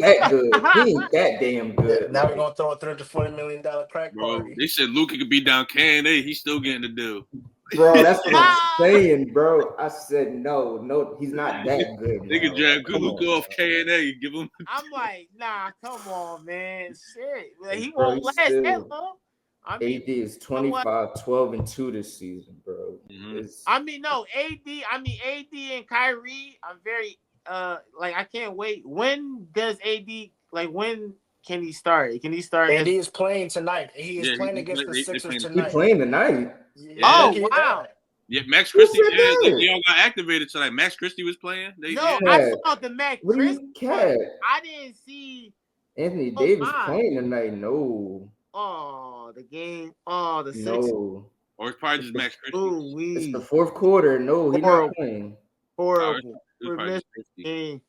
that good. He ain't that damn good. Now we're gonna throw a $340 million crack Bro, party. they said Luka could be down K&A. He's still getting the deal. Bro, that's what I'm saying, bro. I said no, he's not that good They now. could draft Come on, GOOOOOOOO off K&A. Give him. I'm like, nah, come on, man. Shit. Well, he bro, won't he's last that still. long. I AD mean, is you know what? 25, 12, and 2 this season, bro. It's No, AD and Kyrie, I'm very like I can't wait. When does AD when can he start? Can he start? AD is playing tonight. He is Yeah, playing against the they Sixers playing. he tonight. playing tonight. Yeah. Oh wow. Yeah, Max Who Christie. said Yeah, that? they all got activated tonight. Max Christie was playing. No, yeah. I saw the Mac What do Chris you one. care? I didn't see. Anthony Oh, Davis my. playing tonight? No, The game. Oh, the six. no. Or it's probably just Max Christie. Ooh, It's the we fourth quarter. No, he's not playing. horrible. It was We're probably missing just Christie. game.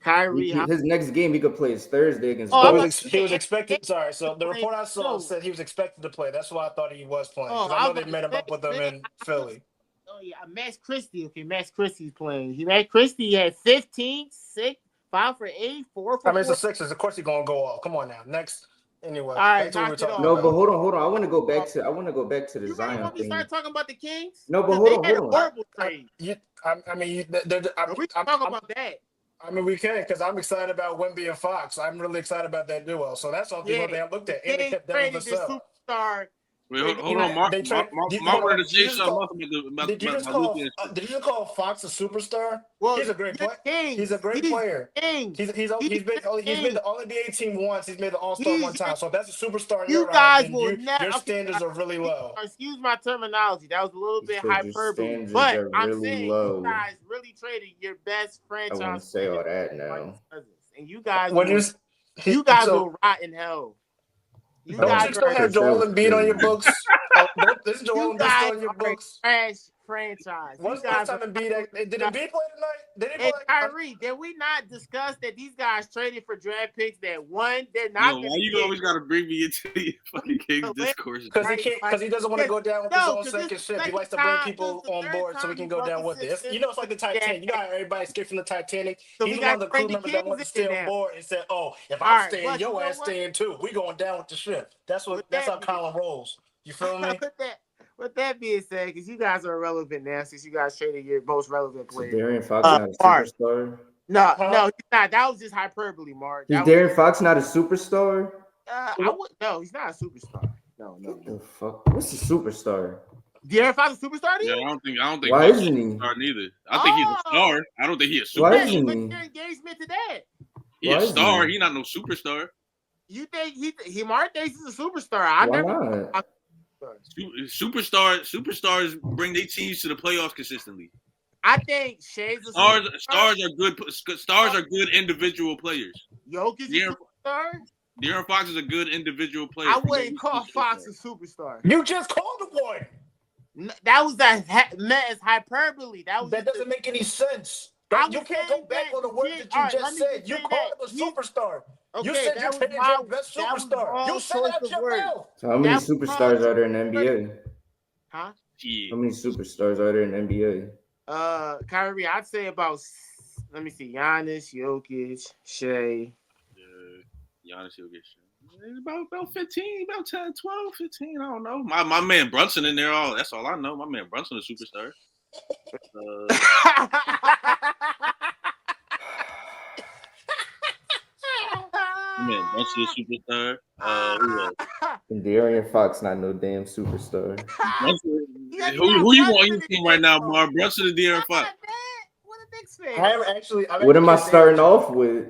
Kyrie. His next game he could play is Thursday against. Oh, He was expected. Sorry, so the report I saw No. said he was expected to play. That's why I thought he was playing. Oh, Because I know they met him up with them in Philly. Oh yeah, Max Christie. Okay, Max Christie's playing. Max Christie had 15, 6, 5 for 8, 4 for I mean, it's the 4. Sixers. Of course, he's gonna go off. Come on now. Next, anyway. All right, That's what we're talking No, about. but hold on. I want to go back to the You really Zion want me to thing. start talking about the Kings? No, but They hold had a on. horrible trade. We talk about that. I mean, we can because I'm excited about Wemby and Fox. I'm really excited about that duo. So that's something they haven't looked at. And they kept Devin traded their Vassell. superstar. Wait, hold on, Mark. Mark wanted to say something about Did you just call Fox a superstar? Well, he's a great player. He's a great player. He's made the All NBA team once. He's made the All Star one time. So if that's a superstar in your eyes, then your standards are really low. Excuse my terminology. That was a little bit hyperbole. But But I'm saying you guys really traded your best franchise. I wouldn't say all that now. And you guys, will rot in hell. You guys still have Joel Embiid on your books. This is Joel Embiid still on your books. Trash franchise. When's the last time Embiid? Did Embiid play tonight? Did he play? Kyrie, did we not discuss that these guys traded for draft picks that one? They're not. Why you always gotta bring me into your fucking Kings discourse? Because he can't. Because he doesn't want to go down with his own second shift. He likes to bring people on board so we can go down with it. It's like the Titanic. You got everybody escape from the Titanic. He's one of the crew members that wanted to stay on board and said, "Oh, if I'm staying, your ass staying too. We going down with the ship." That's how Collin rolls. You feel me? With that being said, because you guys are irrelevant now, since you guys traded your most relevant player. Darren Fox not a superstar? No, he's not. That was just hyperbole, Mark. Is Darren Fox not a superstar? No, he's not a superstar. No. What the fuck? What's a superstar? Darren Fox a superstar? Yeah, I don't think. Why isn't he? Star neither. I think he's a star. I don't think he's a superstar. Why isn't he? What's your engagement to that? He's a star. He's not no superstar. You think he Mark thinks he's a superstar? Why not? Superstars bring their teams to the playoffs consistently. I think Shay's a stars are good. Stars are good individual players. Jokic is a superstar. Darren Fox is a good individual player. I wouldn't call Fox a superstar. You just called him one. That was meant as hyperbole. That doesn't make any sense. You can't go back on the word that you just said. You called him a superstar. Okay, you said you traded your best superstar. You said that out your mouth. So how many superstars are there in the NBA? Huh? Yeah. How many superstars are there in the NBA? Kyrie, I'd say about, let me see, Giannis, Jokic, Shea. Giannis, Jokic. About 15, about 10, 12, 15, I don't know. My man Brunson in there, that's all I know. My man Brunson is a superstar. Man, Brunson is a superstar. And De'Aaron Fox not no damn superstar. Brunson, who you want on your team right now, Mark? Brunson or De'Aaron Fox? What a big fan. What am I starting off with?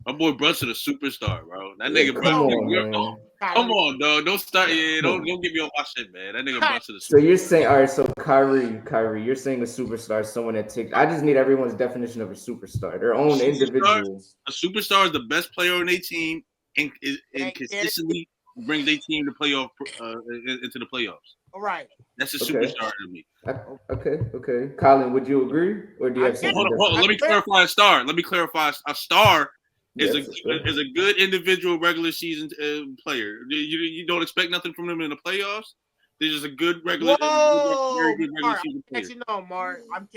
My boy Brunson a superstar, bro. That nigga Brunson. Come on, dog. Don't start. Yeah, don't get me on my shit, man. That nigga Brunson. So you're saying, all right? So Kyrie, you're saying a superstar is someone that takes. I just need everyone's definition of a superstor. Their own individual. A superstar is the best player on their team and consistently brings their team to playoff into the playoffs. All right. That's a superstar to me. Okay. Collin, would you agree, or do you have something? Hold on. Let me clarify a star. A star is a good individual regular season player. You don't expect nothing from them in the playoffs. They're just a good regular season player. I'm catching on, Mark. I'm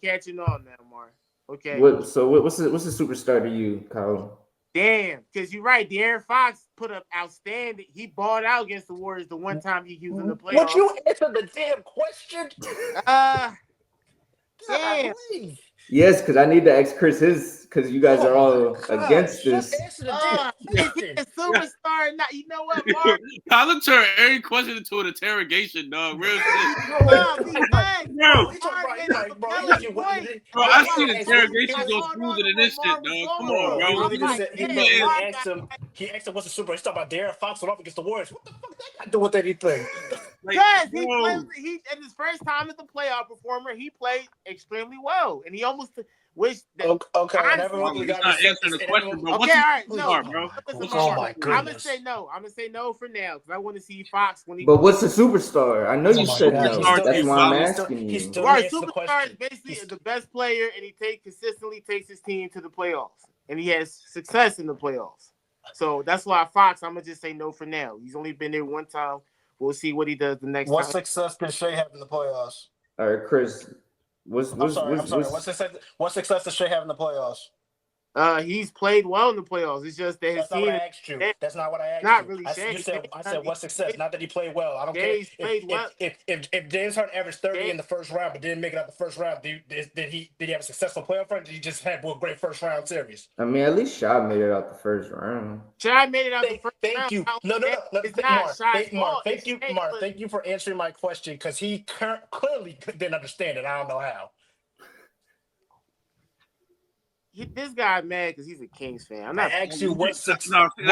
catching on now, Mark. Okay. What's a superstar to you, Collin? Damn, because you're right. De'Aaron Fox put up outstanding. He balled out against the Warriors the one time he was in the playoffs. Would you answer the damn question? Damn. Yes, because I need to ask Kris his, because you guys are all against this. Answer the damn question. He's a superstar. Not, you know what, Mark? Collin turned every question into an interrogation, dog. Real shit. Bro, I see the interrogation go smoother than this shit, dog. Come on, bro. He asked him what's the super. He's talking about De'Aaron Fox went up against the Warriors. What the fuck that got to do with anything? Because he in his first time as a playoff performer, he played extremely well, and he almost wished that. Okay, and everyone got not answering the question, bro. Okay, all right, no, bro. Oh my goodness. I'm gonna say no for now because I want to see Fox when he. But what's a superstar? I know you said no. That's why I'm asking you. Our superstar is basically the best player, and he consistently takes his team to the playoffs, and he has success in the playoffs. So that's why Fox. I'm gonna just say no for now. He's only been there one time. We'll see what he does the next time. What success did Shea have in the playoffs? All right, Kris. I'm sorry. What success does Shea have in the playoffs? He's played well in the playoffs. It's just that his team. That's not what I asked you. Not really. I said what success? Not that he played well. I don't care. If James Harden averaged 30 in the first round but didn't make it out the first round, did he have a successful playoff run? Did he just have a great first round series? I mean, at least Shai made it out the first round. Shai made it out the first round. Thank you. No. Mark. Thank you, Mark. Thank you for answering my question because he clearly didn't understand it. I don't know how. This guy mad because he's a Kings fan. I'm not. I asked you what. I'm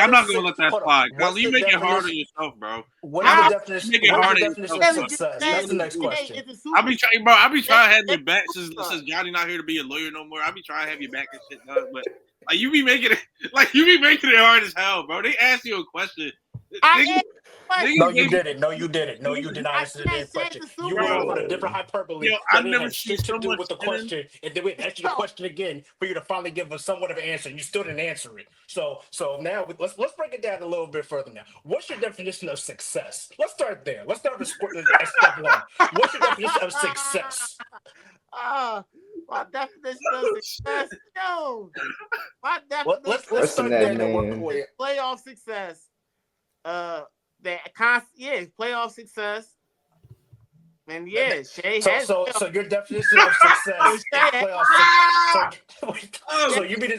not gonna let that fly. You make it hard on yourself, bro. What is the definition? Make it hard of success? That's the next question. I be trying, bro. I be trying to have your back since Johnny not here to be a lawyer no more. I be trying to have your back and shit, dog. But you be making it hard as hell, bro. They ask you a question. No, you didn't. No, you didn't. No, you did not answer the damn question. You were on a different hyperbole. I've never seen to do with the question, and then we asked you the question again for you to finally give us somewhat of an answer. You still didn't answer it. So now let's break it down a little bit further. Now, what's your definition of success? Let's start there. Let's start with step one. What's your definition of success? My definition of success. No. My definition. Let's start there and work away. Playoff success. Playoff success. And Shea has. So your definition of success is playoff success. So you mean to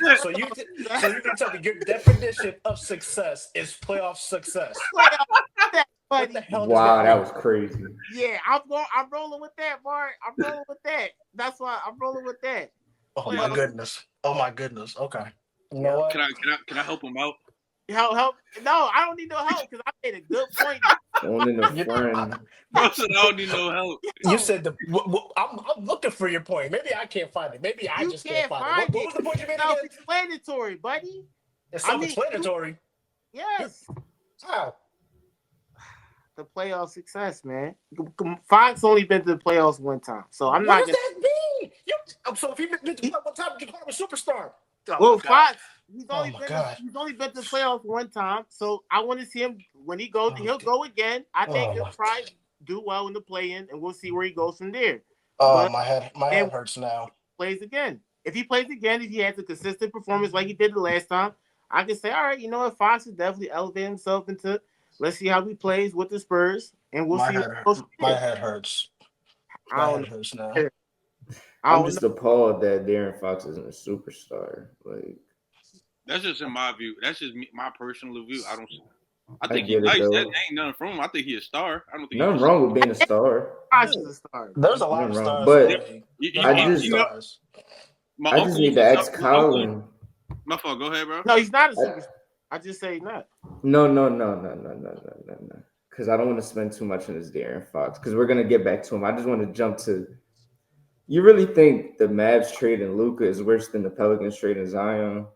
tell me your definition of success is playoff success? What the hell? Wow, that was crazy. Yeah, I'm rolling with that, Bart. I'm rolling with that. That's why I'm rolling with that. Oh my goodness. Okay. You know what? Can I help him out? Help? No, I don't need no help because I made a good point. Only no friend. I said I don't need no help. You said I'm looking for your point. Maybe I can't find it. Maybe I just can't find it. What was the point you made? Self-explanatory, buddy. It's self-explanatory. Yes. How? The playoff success, man. Fox only been to the playoffs one time, so I'm not. What does that mean? So if he been to the playoffs one time, you call him a superstar. Well, Fox. He's only been to the playoffs one time, so I want to see him when he goes. He'll go again. I think he'll try do well in the play-in, and we'll see where he goes from there. My head hurts now. Plays again. If he plays again, if he has a consistent performance like he did the last time, I can say, all right, you know what, Fox is definitely elevating himself into. Let's see how he plays with the Spurs, and we'll see. My head hurts. My head hurts now. I'm just appalled that De'Aaron Fox isn't a superstar. Like. That's just in my view. That's just my personal view. I think he's nice. That ain't nothing from him. I think he's a star. I don't think nothing wrong with being a star. Fox is a star. There's a lot of stars, but I just need to ask Collin. My fault. Go ahead, bro. No, he's not a superstar. I just say he's not. No. Because I don't want to spend too much on this De'Aaron Fox. Because we're gonna get back to him. I just want to jump to. You really think the Mavs trading Luka is worse than the Pelicans trading Zion?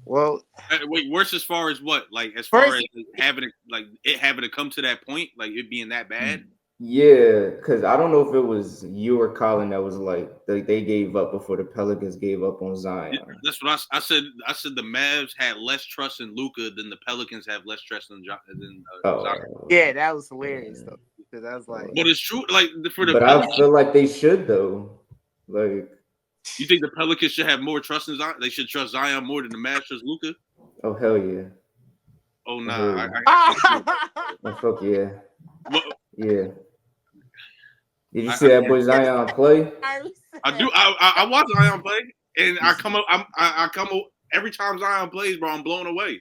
Well, wait, worse as far as what? Like as far as having to come to that point, like it being that bad? Yeah, because I don't know if it was you or Collin that was like they gave up before the Pelicans gave up on Zion. That's what I said. I said the Mavs had less trust in Luka than the Pelicans have less trust in Zion. Yeah, that was hilarious though. Because I was like, but it's true. Like but I feel like they should though. Like. You think the Pelicans should have more trust in Zion? They should trust Zion more than the Mavs trust Luka? Oh hell yeah. Oh nah. Oh, fuck yeah. What? Yeah. Did you see that boy Zion play? I do. I watch Zion play, and I come up every time Zion plays, bro. I'm blown away.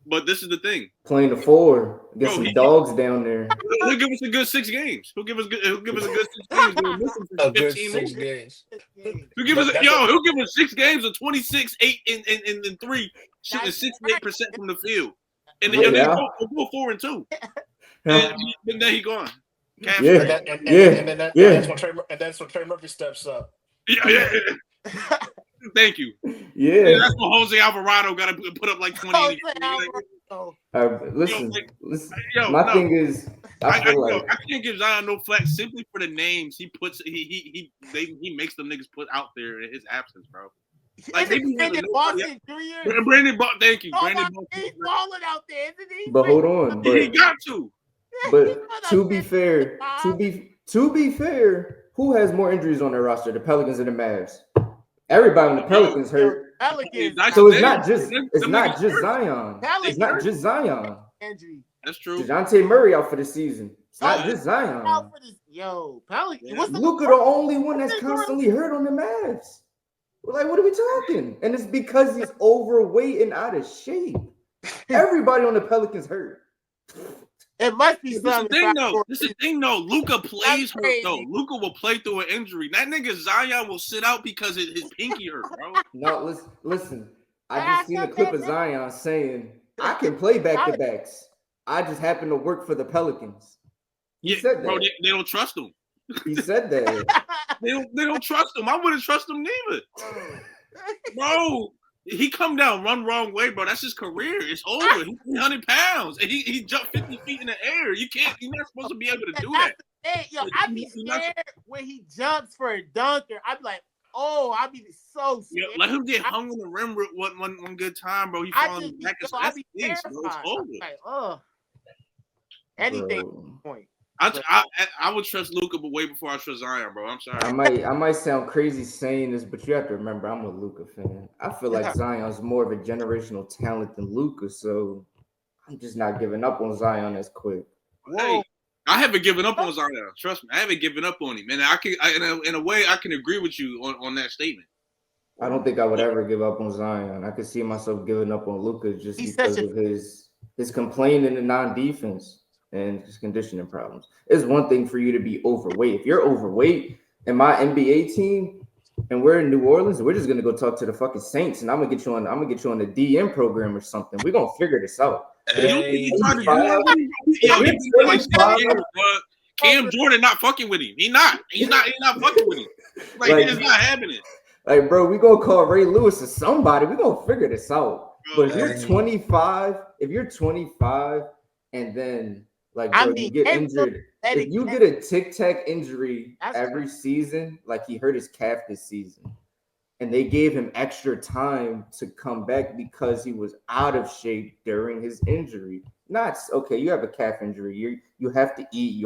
But this is the thing. Playing the 4 against some dogs down there. He'll give us a good 6 games. He'll give us a good 6 games. A good 6 games. He'll give us 6 games of 26, 8, and 3, shooting 68% from the field. And then he'll go 4 and 2. And then he gone. And that's when Trey Murphy steps up. Yeah. Thank you. Yeah. That's when Jose Alvarado got to put up like 20. Listen. My thing is, I can't give Zion no flex simply for the names he puts. He makes them niggas put out there in his absence, bro. Like Brandon Boston 3 years. Brandon Boston, thank you. Brandon Boston. He's balling out there, isn't he? But hold on. He got to. But to be fair, who has more injuries on their roster, the Pelicans or the Mavs? Everybody on the Pelicans hurt. So it's not just Zion. It's not just Zion. That's true. DeJounte Murray out for the season. It's not just Zion. Pelicans. Luka the only one that's constantly hurt on the Mavs. Like, what are we talking? And it's because he's overweight and out of shape. Everybody on the Pelicans hurt. It must be something. This is the thing, though. Luka plays hurt, though. Luka will play through an injury. That nigga Zion will sit out because his pinky hurt, bro. No, listen. I just seen a clip of Zion saying, I can play back-to-backs. I just happen to work for the Pelicans. He said that. Bro, they don't trust him. He said that. They don't trust him. I wouldn't trust him neither. Bro, he come down, run wrong way, bro. That's his career. It's over. He's 300 pounds. And he jumped 50 feet in the air. You're not supposed to be able to do that. I'd be scared when he jumps for a dunker. I'd be like, I'd be so scared. Let him get hung on the rim one good time, bro. He falling back. I'd be terrified. It's over. Like, anything point. I would trust Luka, but way before I trust Zion, bro. I'm sorry. I might sound crazy saying this, but you have to remember I'm a Luka fan. I feel like Zion's more of a generational talent than Luka, so I'm just not giving up on Zion as quick. Hey, I haven't given up on Zion. Trust me, I haven't given up on him, and in a way I can agree with you on that statement. I don't think I would ever give up on Zion. I could see myself giving up on Luka just because of his complaining and non-defense and his conditioning problems. It's one thing for you to be overweight. If you're overweight and my NBA team and we're in New Orleans, we're just gonna go talk to the fucking Saints and I'm gonna get you on the DM program or something. We're gonna figure this out. Cam Jordan not fucking with him. He's not fucking with him. Like it's not happening. Like, bro, we gonna call Ray Lewis or somebody. We gonna figure this out. But if you're 25, and then you get injured, if you get a tic-tac injury every season, like he hurt his calf this season, and they gave him extra time to come back because he was out of shape during his injury. Not okay, you have a calf injury, you have to eat,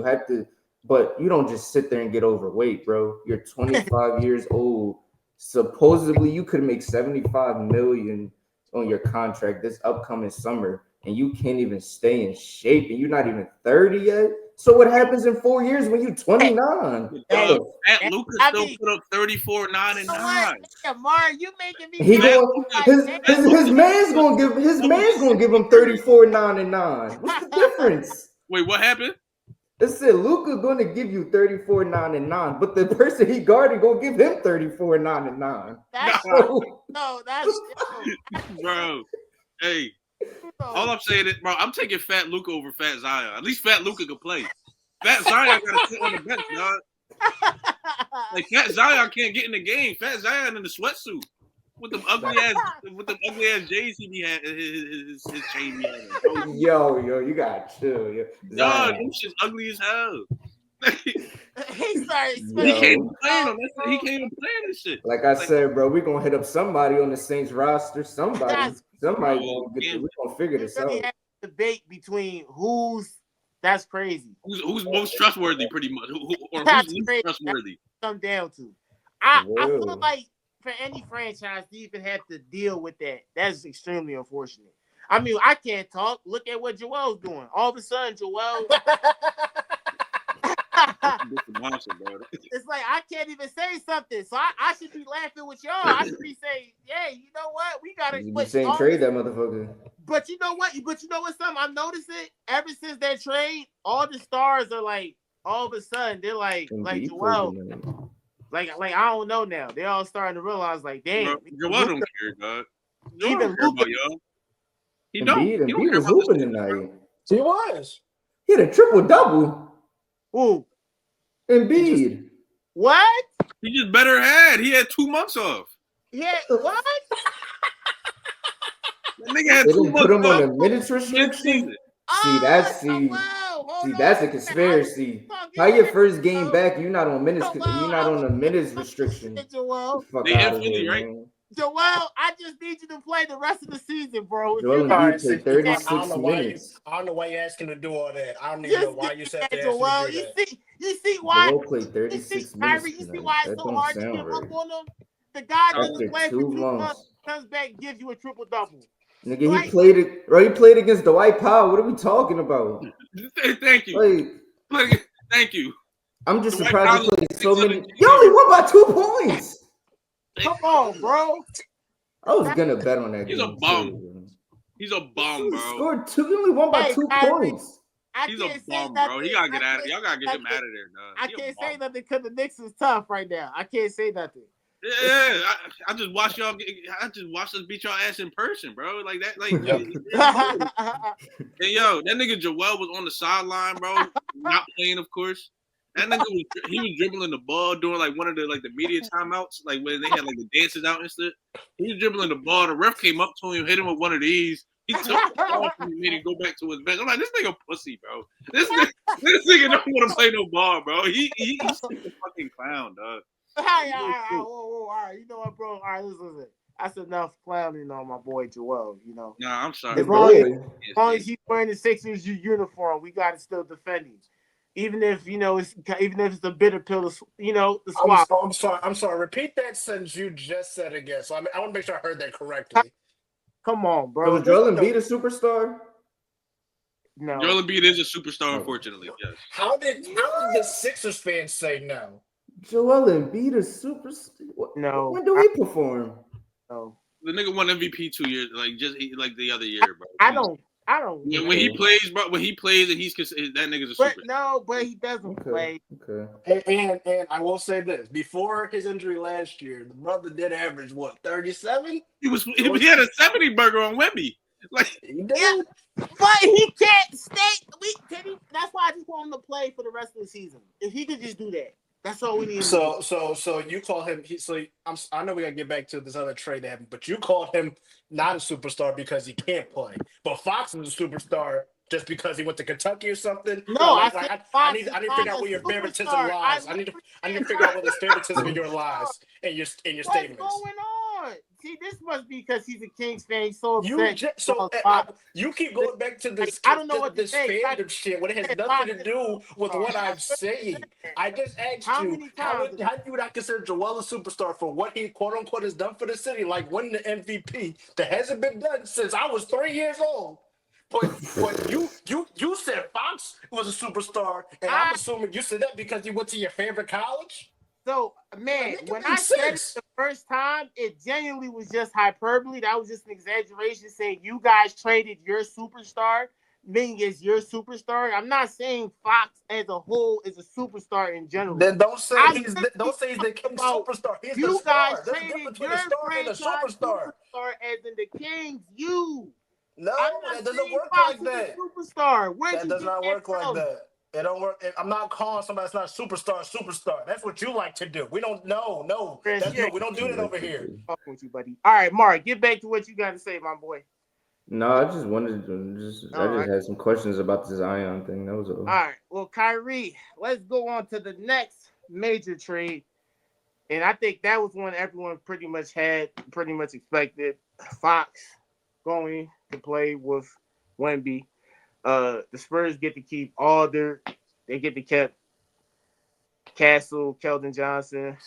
but you don't just sit there and get overweight, bro. You're 25 years old. Supposedly you could make $75 million on your contract this upcoming summer, and you can't even stay in shape, and you're not even 30 yet. So what happens in 4 years when you're 29? Fat Luka still put up 34, 9, and 9. Mar, you making me his man's gonna give him 34, 9, and 9. What's the difference? Wait, what happened? It said Luka gonna give you 34, 9, and 9, but the person he guarded gonna give him 34, 9, and 9. That's bro. Hey. All I'm saying is, bro, I'm taking Fat Luka over Fat Zion. At least Fat Luka can play. Fat Zion gotta sit on the bench, dog. Like Fat Zion can't get in the game. Fat Zion in the sweatsuit with them ugly ass J's he had his chain. Yo, you gotta chill. Dog, them shit's ugly as hell. He started. He can't even play this shit. Like I said, bro, we gonna hit up somebody on the Saints roster. Somebody gonna get. We gonna figure this out. Debate between that's crazy. Who's most trustworthy, pretty much. Who's least trustworthy? Come down to. I feel like for any franchise to even have to deal with that. That's extremely unfortunate. I mean, I can't talk. Look at what Joel's doing. All of a sudden, Joel. It's like I can't even say something, so I should be laughing with y'all. I should be saying, "Hey, you know what? We gotta." You be saying trade that motherfucker. But you know what? Something I'm noticing ever since that trade, all the stars are like, all of a sudden they're like Joel, like I don't know now. They're all starting to realize, like, damn, Joel don't care, dog. Joel don't care about y'all. He Embiid was hooping tonight. He was. He had a triple-double. Who? Embiid. What? He just better had. He had 2 months off. Yeah, what? That nigga had They 2 didn't months put him off. on a minutes restriction. See, that's a conspiracy. How your first game back? You're not on minutes. You're not on a minutes restriction. Joel, fuck out of here, right? man. Joel, I just need you to play the rest of the season, bro. Joel Embiid played 36 minutes. I don't know why you're asking to do all that. I don't even know why you said that. Joel, you see why? Joel played 36 minutes. Khairi, you see why it's so hard to give up on him? The guy doesn't play for 2 months, comes back, gives you a triple double. Nigga, he played it. Right, he played against Dwight Powell. What are we talking about? Thank you. Thank you. I'm just surprised he played so many. You only won by 2 points. Come on, bro. I was gonna bet on that. He's a bum. He's a bum, bro. Scored 2. He only won by 2 points. He's a bum, bro. He gotta get out of there. Y'all gotta get him out of there, dog. I can't say nothing because the Knicks is tough right now. I can't say nothing. Yeah, I just watched y'all. I just watched us beat y'all ass in person, bro. Like that, like. And yo, that nigga Joel was on the sideline, bro. Not playing, of course. That nigga was dribbling the ball during like one of the media timeouts, like when they had like the dances out and stuff. He was dribbling the ball. The ref came up to him, hit him with one of these. He took the ball from him and go back to his bench. I'm like, this nigga pussy, bro. This nigga don't want to play no ball, bro. He's a fucking clown, dog. All right, you know what, bro? All right, listen. That's enough clowning on my boy Joel. You know. Nah, I'm sorry. As long as he's wearing the Sixers uniform, we gotta still defend him. Even if it's a bitter pill, to swap. I'm sorry. Repeat that sentence you just said again. So I want to make sure I heard that correctly. Come on, bro. Was Joel Embiid a superstar? No. Joel Embiid is a superstar, unfortunately. Yes. How did the Sixers fans say no? Joel Embiid a superstar? No. When do he perform? No. The nigga won MVP 2 years, like the other year, bro. I don't. When he plays, bro. When he plays, and that nigga's a super. But he doesn't play. Okay. And I will say this: before his injury last year, the brother did average what 37. He had a 70 burger on Wemby. Like he did. Yeah, but he can't stay. That's why I just want him to play for the rest of the season. If he could just do that. That's all we need. So you call him. I know we gotta get back to this other trade that happened, but you called him not a superstar because he can't play. But Fox is a superstar just because he went to Kentucky or something. No, I need to figure out where your favoritism lies. I need to figure out where the favoritism in your lies and your statements. What's going on? See, this must be because he's a Kings fan. He's so upset. You keep going back to this. I don't know what this fandom shit when it has nothing to do with what I'm saying. I just asked you how do you not consider Joel a superstar for what he quote unquote has done for the city, like winning the MVP that hasn't been done since I was 3 years old. But you said Fox was a superstar, and I'm assuming you said that because he went to your favorite college. So, man, when I said it the first time, it genuinely was just hyperbole. That was just an exaggeration saying you guys traded your superstar, meaning it's your superstar. I'm not saying Fox as a whole is a superstar in general. Then don't say he's the Kings superstar. He's you the star. guys There's traded difference between your a star and a superstar. As in the Kings, you. No, that doesn't work like that. Superstar. That does not work like that. It don't work. I'm not calling somebody that's not a superstar. That's what you like to do. We don't know. No, we don't do that over here. Fucking with you, buddy. All right, Mark, get back to what you got to say, my boy. No, I just wanted to. I just had some questions about the Zion thing. That was all. All right. Well, Khairi, let's go on to the next major trade, and I think that was one everyone pretty much expected. Fox going to play with Wemby. The Spurs get to keep they get to keep Castle, Keldon Johnson,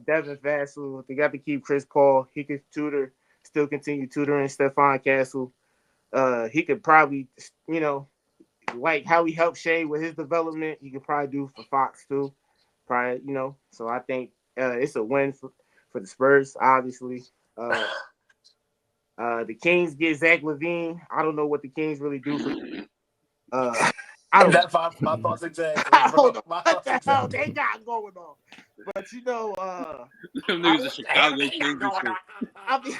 Devin Vassell. They got to keep Chris Paul. He could still continue tutoring Stephon Castle. He could probably, like how he helped Shea with his development, he could probably do for Fox too. Probably, So I think it's a win for the Spurs, obviously. The Kings get Zach LaVine. I don't know what the Kings really do for. I don't. That's my thoughts exactly, I bro. don't know My what thoughts the hell they exactly. got going on, but Them I, niggas in Chicago Kings and shit. I mean,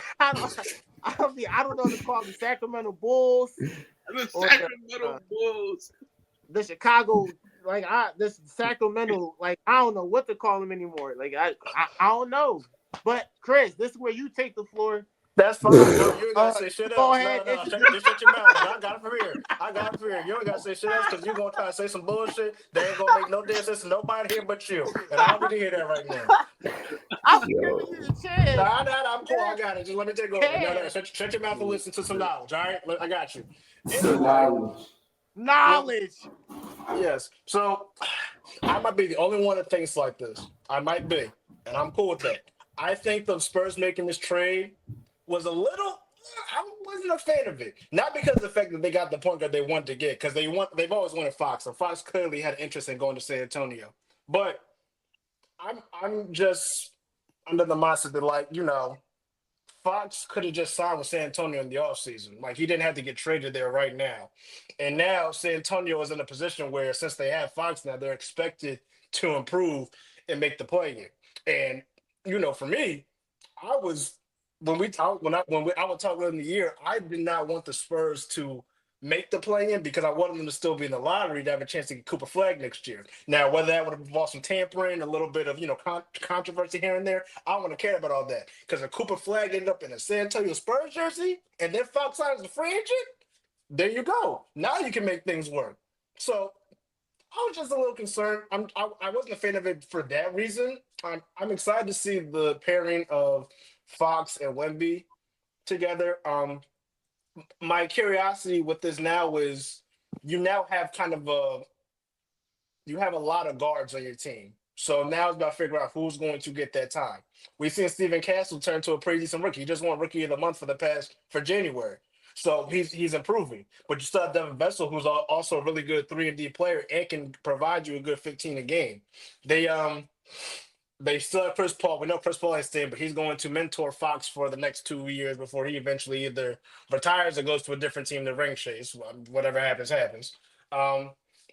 I don't know to call the Sacramento Bulls The or Sacramento Bulls. the Chicago, this Sacramento, I don't know what to call them anymore. I don't know. But Chris, this is where you take the floor. That's fine, bro. You ain't gotta say shit Go else. ahead. No. Just shut your mouth, nigga. I got it from here. You ain't gotta say shit else because you're gonna try to say some bullshit that ain't gonna make no damn sense to nobody here but you. And I don't need to hear that right now. I'm giving you the chance. I'm cool. I got it. Just let me take over. No. Shut your mouth and listen to some knowledge. All right, I got you. Anyway, Knowledge. yes. So I might be the only one that thinks like this. I might be, and I'm cool with that. I think the Spurs making this trade was a little. I wasn't a fan of it. Not because of the fact that they got the point guard they wanted to get, because they've always wanted Fox, and Fox clearly had interest in going to San Antonio. But I'm just under the mindset that Fox could have just signed with San Antonio in the offseason. Like, he didn't have to get traded there right now. And now San Antonio is in a position where, since they have Fox now, they're expected to improve and make the play in. And, for me, I was when we talk when we, I would talk earlier in the year, I did not want the Spurs to make the play in because I wanted them to still be in the lottery to have a chance to get Cooper Flag next year. Now, whether that would have involved some tampering, a little bit of controversy here and there, I don't want to care about all that because if Cooper Flag ended up in a San Antonio Spurs jersey and then Fox signs a free agent, there you go. Now you can make things work. So I was just a little concerned. I wasn't a fan of it for that reason. I'm excited to see the pairing of Fox and Wemby together. My curiosity with this now is you now have you have a lot of guards on your team. So now it's about figuring out who's going to get that time. We've seen Stephen Castle turn to a pretty decent rookie. He just won Rookie of the Month for January. So he's improving. But you still have Devin Vessel, who's also a really good 3-and-D player and can provide you a good 15 a game. They still have Chris Paul. We know Chris Paul is staying, but he's going to mentor Fox for the next 2 years before he eventually either retires or goes to a different team to ring chase. Whatever happens, happens.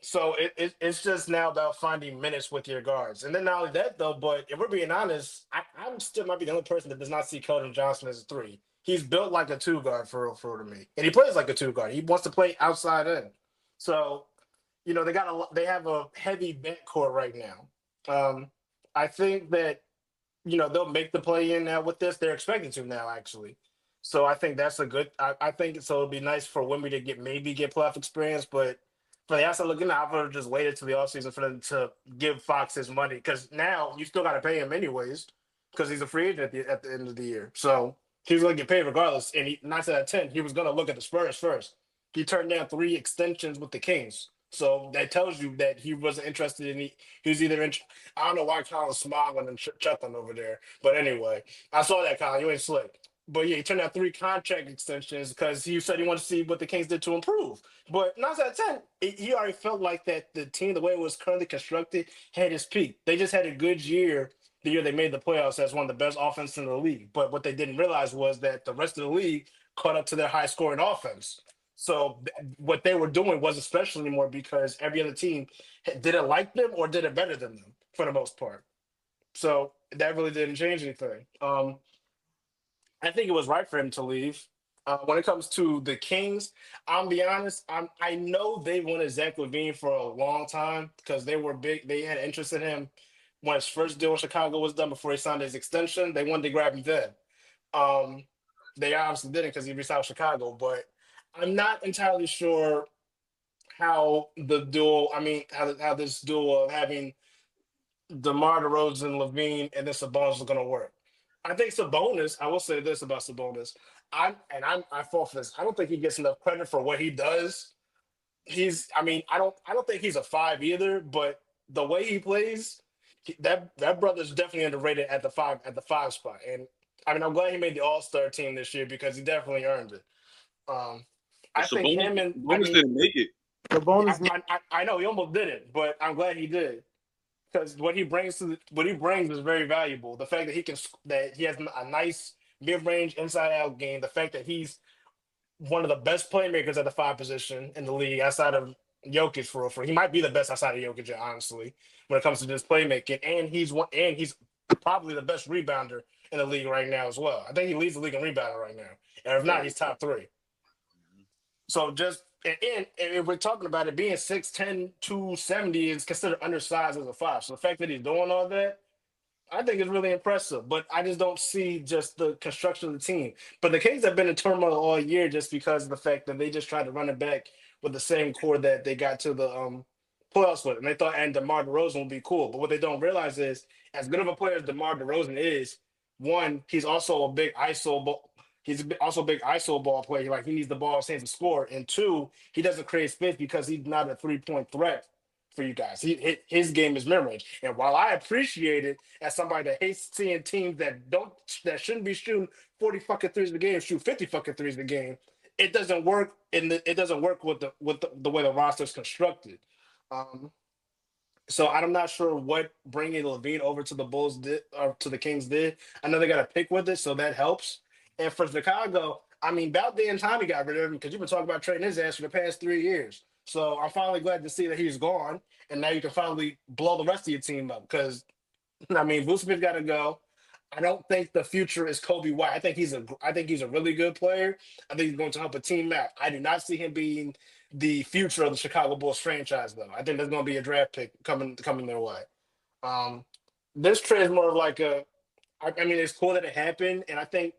So it's just now about finding minutes with your guards. And then not only that, though, but if we're being honest, I'm still might be the only person that does not see Keldon Johnson as a 3. He's built like a 2 guard for real to me. And he plays like a 2 guard. He wants to play outside in. So, they have a heavy backcourt right now. I think that they'll make the play in now with this. They're expecting to now, actually. So I think that's a good. I think so. It'll be nice for Wemby to maybe get playoff experience, but for the outside looking out, I would have just waited till the offseason for them to give Fox his money because now you still got to pay him anyways because he's a free agent at the end of the year. So he's going to get paid regardless. And 9 out of 10, he was going to look at the Spurs first. He turned down 3 extensions with the Kings. So that tells you that he wasn't interested in. He was either in. I don't know why Collin's smiling and chuckling over there, but anyway, I saw that, Collin. You ain't slick. But yeah, he turned down 3 contract extensions because he said he wanted to see what the Kings did to improve. But 9 out of 10, he already felt like that the team, the way it was currently constructed, had its peak. They just had a good year the year they made the playoffs as one of the best offenses in the league. But what they didn't realize was that the rest of the league caught up to their high scoring offense. So what they were doing wasn't special anymore because every other team didn't like them or did it better than them for the most part. So that really didn't change anything. I think it was right for him to leave. When it comes to the Kings, I'll be honest. I know they wanted Zach LaVine for a long time because they were big. They had interest in him when his first deal in Chicago was done before he signed his extension. They wanted to grab him then. Um, they obviously didn't because he resigned with Chicago. But I'm not entirely sure how the duel. I mean, how this duel of having DeMar DeRozan, Levine, and then Sabonis is going to work. I think Sabonis. I will say this about Sabonis. I fall for this. I don't think he gets enough credit for what he does. I mean, I don't think he's a 5 either. But the way he plays, That brother's definitely underrated at the five spot. And I mean, I'm glad he made the All-Star team this year because he definitely earned it. Um, I think him and I Sabonis mean, didn't make it. The bonus. I know he almost didn't, but I'm glad he did because what he brings is very valuable. The fact that he has a nice mid-range inside-out game. The fact that he's one of the best playmakers at the five position in the league outside of Jokic for he might be the best outside of Jokic, honestly, when it comes to just playmaking. And he's probably the best rebounder in the league right now as well. I think he leads the league in rebounding right now. And if not, he's top three. So just and if we're talking about it being 6'10", 270 is considered undersized as a five. So the fact that he's doing all that, I think it's really impressive, but I just don't see just the construction of the team. But the Kings have been in turmoil all year just because of the fact that they just tried to run it back with the same core that they got to the playoffs with, and they thought and DeMar DeRozan would be cool. But what they don't realize is, as good of a player as DeMar DeRozan is, one, he's also a big ISO ball. Also a big ISO ball player. Like he needs the ball in to score, and two, he doesn't create space because he's not a 3-point threat for you guys. His game is mid range, and while I appreciate it as somebody that hates seeing teams that shouldn't be shooting 40 fucking threes a game shoot 50 fucking threes a game, it doesn't work. It doesn't work with the way the roster is constructed. Um, so I'm not sure what bringing Levine over to the Bulls did or to the Kings did. I know they got a pick with it, so that helps. And for Chicago, I mean, about damn time he got rid of him because you've been talking about trading his ass for the past 3 years. So I'm finally glad to see that he's gone, and now you can finally blow the rest of your team up. Because I mean, Vucevic got to go. I don't think the future is Kobe White. I think he's a really good player. I think he's going to help a team out. I do not see him being the future of the Chicago Bulls franchise, though. I think there's going to be a draft pick coming their way. Um, this trade is more of like I mean, it's cool that it happened, and I think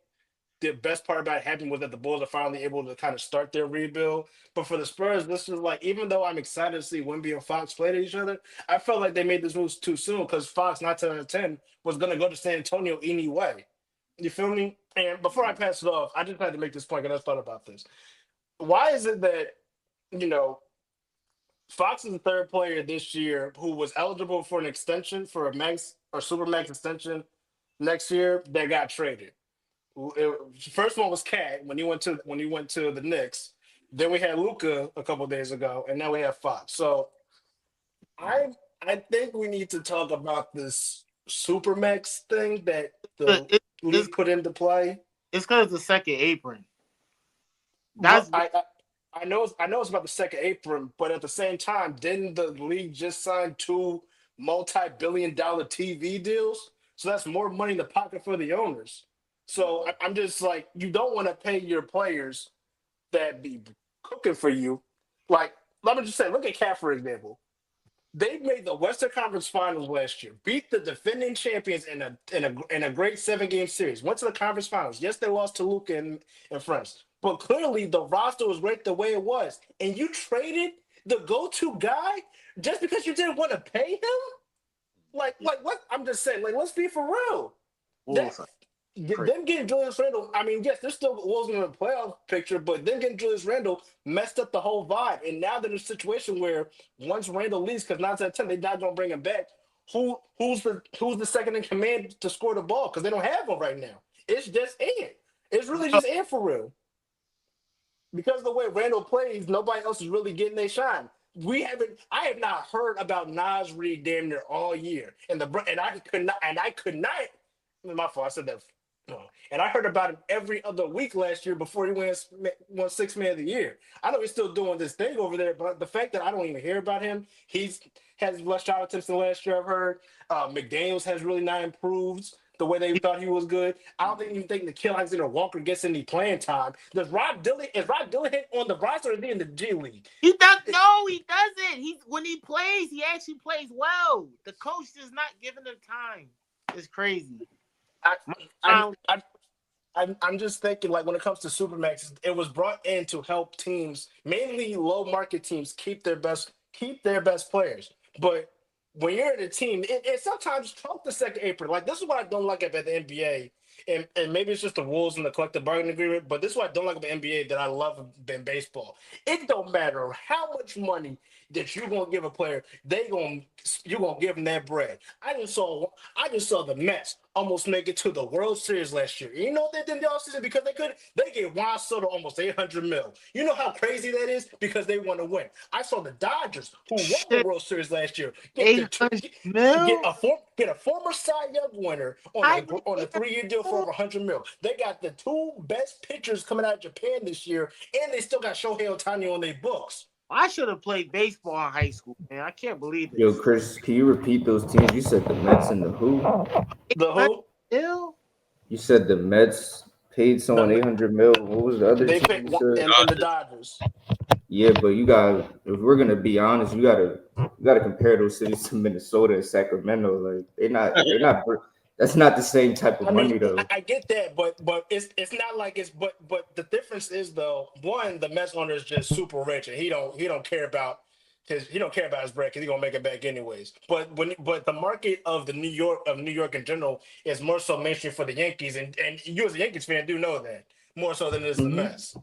the best part about it happening was that the Bulls are finally able to kind of start their rebuild. But for the Spurs, this is like, even though I'm excited to see Wemby and Fox play to each other, I felt like they made this move too soon because Fox, 9 out of 10, was going to go to San Antonio anyway. You feel me? And before I pass it off, I just had to make this point because I thought about this. Why is it that, you know, Fox is the third player this year who was eligible for an extension for a max or super max extension next year that got traded? First one was Cat when he went to the Knicks. Then we had Luca a couple days ago, and now we have Fox. So I I think we need to talk about this Supermax thing that the It, it's league put into play. it's because the second apron. But That's I know it's about the second apron, but at the same time, didn't the league just sign two multi-billion-dollar TV deals? So that's more money in the pocket for the owners. So I'm just like, you don't want to pay your players that be cooking for you. Like, let me just say, look at Cat for example. They made the Western Conference Finals last year, beat the defending champions in a great 7-game series. Went to the conference finals. Yes, they lost to Luca and friends, but clearly the roster was ranked the way it was. And you traded the go-to guy just because you didn't want to pay him? Like what? I'm just saying, like, let's be for real. That awesome. them getting Julius Randle, I mean, yes, they're still wasn't in the playoff picture, but them getting Julius Randle messed up the whole vibe. And now they're in a situation where once Randle leaves, because 9 out of 10, they're not gonna bring him back. Who's the second in command to score the ball? Because they don't have one right now. It's just Ant. It's really just Ant for real. Because of the way Randall plays, nobody else is really getting their shine. I have not heard about Nas Reed damn near all year. And I could not my fault, I said that. No. And I heard about him every other week last year before he won 6 Man of the Year. I know he's still doing this thing over there, but the fact that I don't even hear about him, has less shot attempts than last year, I've heard. McDaniels has really not improved the way they thought he was good. I don't even think Nikhil Alexander Walker gets any playing time. Is Rod Dillingham on the roster or is he in the G League? He does no, he doesn't. When he plays, he actually plays well. The coach is not giving him time. It's crazy. I'm just thinking, like, when it comes to Supermax, it was brought in to help teams, mainly low market teams, keep their best players. But when you're in a team, it sometimes trump the second apron. Like, this is what I don't like about the NBA. And maybe it's just the rules and the collective bargaining agreement, but this is what I don't like about the NBA that I love in baseball. It don't matter how much money that you're gonna give a player, you're gonna give them that bread. I just saw the Mets almost make it to the World Series last year. You know what they did in the offseason because they gave Juan Soto almost 800 mil. You know how crazy that is because they want to win. I saw the Dodgers, who won the World Series last year, get 800 mil? a former Cy Young winner on a 3-year deal for over 100 mil. They got the 2 best pitchers coming out of Japan this year, and they still got Shohei Ohtani on their books. I should have played baseball in high school, man. I can't believe this. Yo, Kris, can you repeat those teams? You said the Mets and the who? The who? Still? You said the Mets paid someone 800 mil. What was the other They team picked you said? and the Dodgers. Yeah, but if we're gonna be honest, you gotta compare those cities to Minnesota and Sacramento. Like they're not. That's not the same type of money though. I get that, but it's not like it's but the difference is though, one, the Mets owner is just super rich and he don't care about his bread because he's gonna make it back anyways. But the market of New York in general is more so mainstream for the Yankees, and you as a Yankees fan do know that more so than it is the Mets.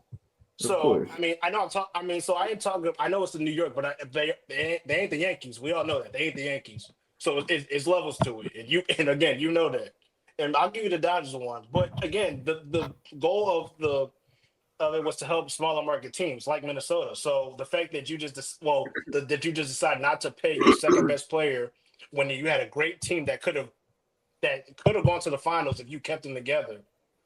So I mean, I know so I ain't talking. I know it's in New York, but they ain't the Yankees. We all know that they ain't the Yankees. So it's levels to it, and again, you know that. And I'll give you the Dodgers one, but again, the goal of it was to help smaller market teams like Minnesota. So the fact that you just decided not to pay your second best player when you had a great team that could have gone to the finals if you kept them together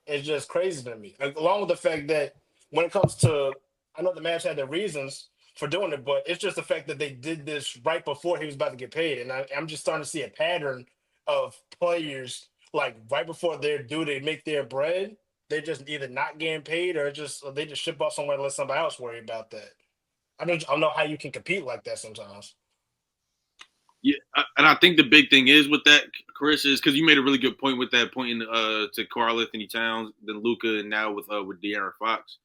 is just crazy to me. Along with the fact that when it comes to, I know the Mavs had their reasons for doing it, but it's just the fact that they did this right before he was about to get paid. And I'm just starting to see a pattern of players like right before they're due to make their bread, they're just either not getting paid or they just ship off somewhere and let somebody else worry about that. I don't know how you can compete like that sometimes. Yeah, and I think the big thing is with that, Kris, is because you made a really good point with that, pointing to Karl-Anthony Towns, then Luka, and now with De'Aaron Fox.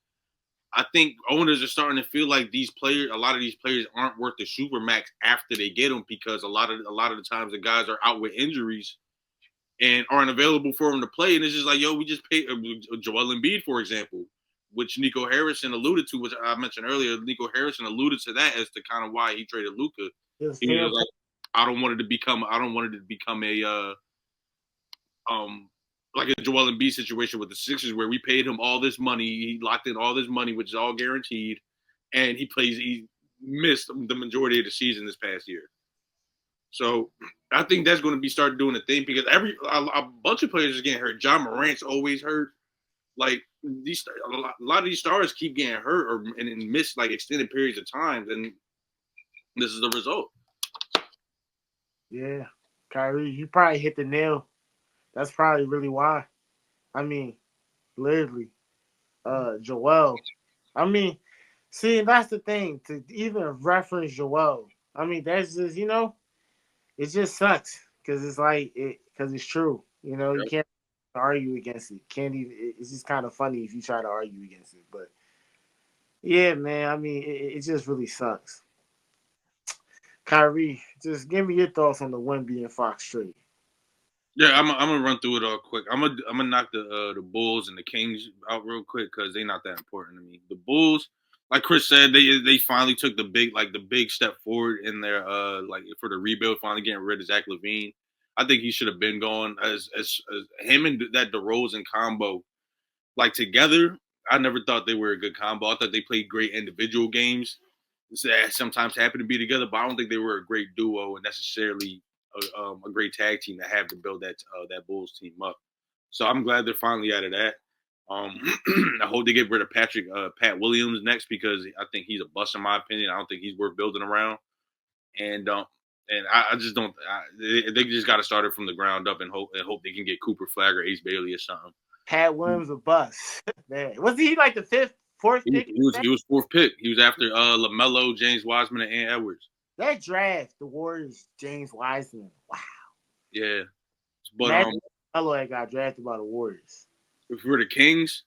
I think owners are starting to feel like a lot of these players aren't worth the supermax after they get them because a lot of the times the guys are out with injuries and aren't available for them to play, and it's just like, yo, we just paid Joel Embiid, for example, which Nico Harrison alluded to, which I mentioned earlier. Nico Harrison alluded to that as to kind of why he traded Luka. He was like, I don't want it to become a like a Joel Embiid situation with the Sixers where we paid him all this money, he locked in all this money, which is all guaranteed, and he missed the majority of the season this past year. So I think that's going to be started doing a thing because a bunch of players are getting hurt. John Morant's always hurt. Like a lot of these stars keep getting hurt and miss like extended periods of time, and this is the result. Yeah, Khairi, you probably hit the nail. That's probably really why. I mean, literally, Joel. I mean, see, that's the thing. To even reference Joel, I mean, that's just, it just sucks because it's like because it's true. You can't argue against it. Can't even. It's just kind of funny if you try to argue against it. But yeah, man. I mean, it just really sucks. Khairi, just give me your thoughts on the Wemby and Fox trade. Yeah, I'm gonna run through it all quick. I'm gonna knock the Bulls and the Kings out real quick because they're not that important to me. The Bulls, like Kris said, they finally took the big step forward in their for the rebuild, finally getting rid of Zach LaVine. I think he should have been gone as him and that DeRozan combo, like together. I never thought they were a good combo. I thought they played great individual games. Sometimes happen to be together, but I don't think they were a great duo and necessarily a great tag team to have to build that Bulls team up. So I'm glad they're finally out of that. I hope they get rid of Pat Williams next because I think he's a bust in my opinion. I don't think he's worth building around. And I just don't. They just got to start it from the ground up and hope they can get Cooper Flagg or Ace Bailey or something. Pat Williams a bust. Man, was he like the fourth pick? He was fourth pick. He was after LaMelo, James Wiseman, and Ant Edwards. That draft, the Warriors, James Wiseman. Wow. Yeah, but LaMelo had got drafted by the Warriors. For the Kings,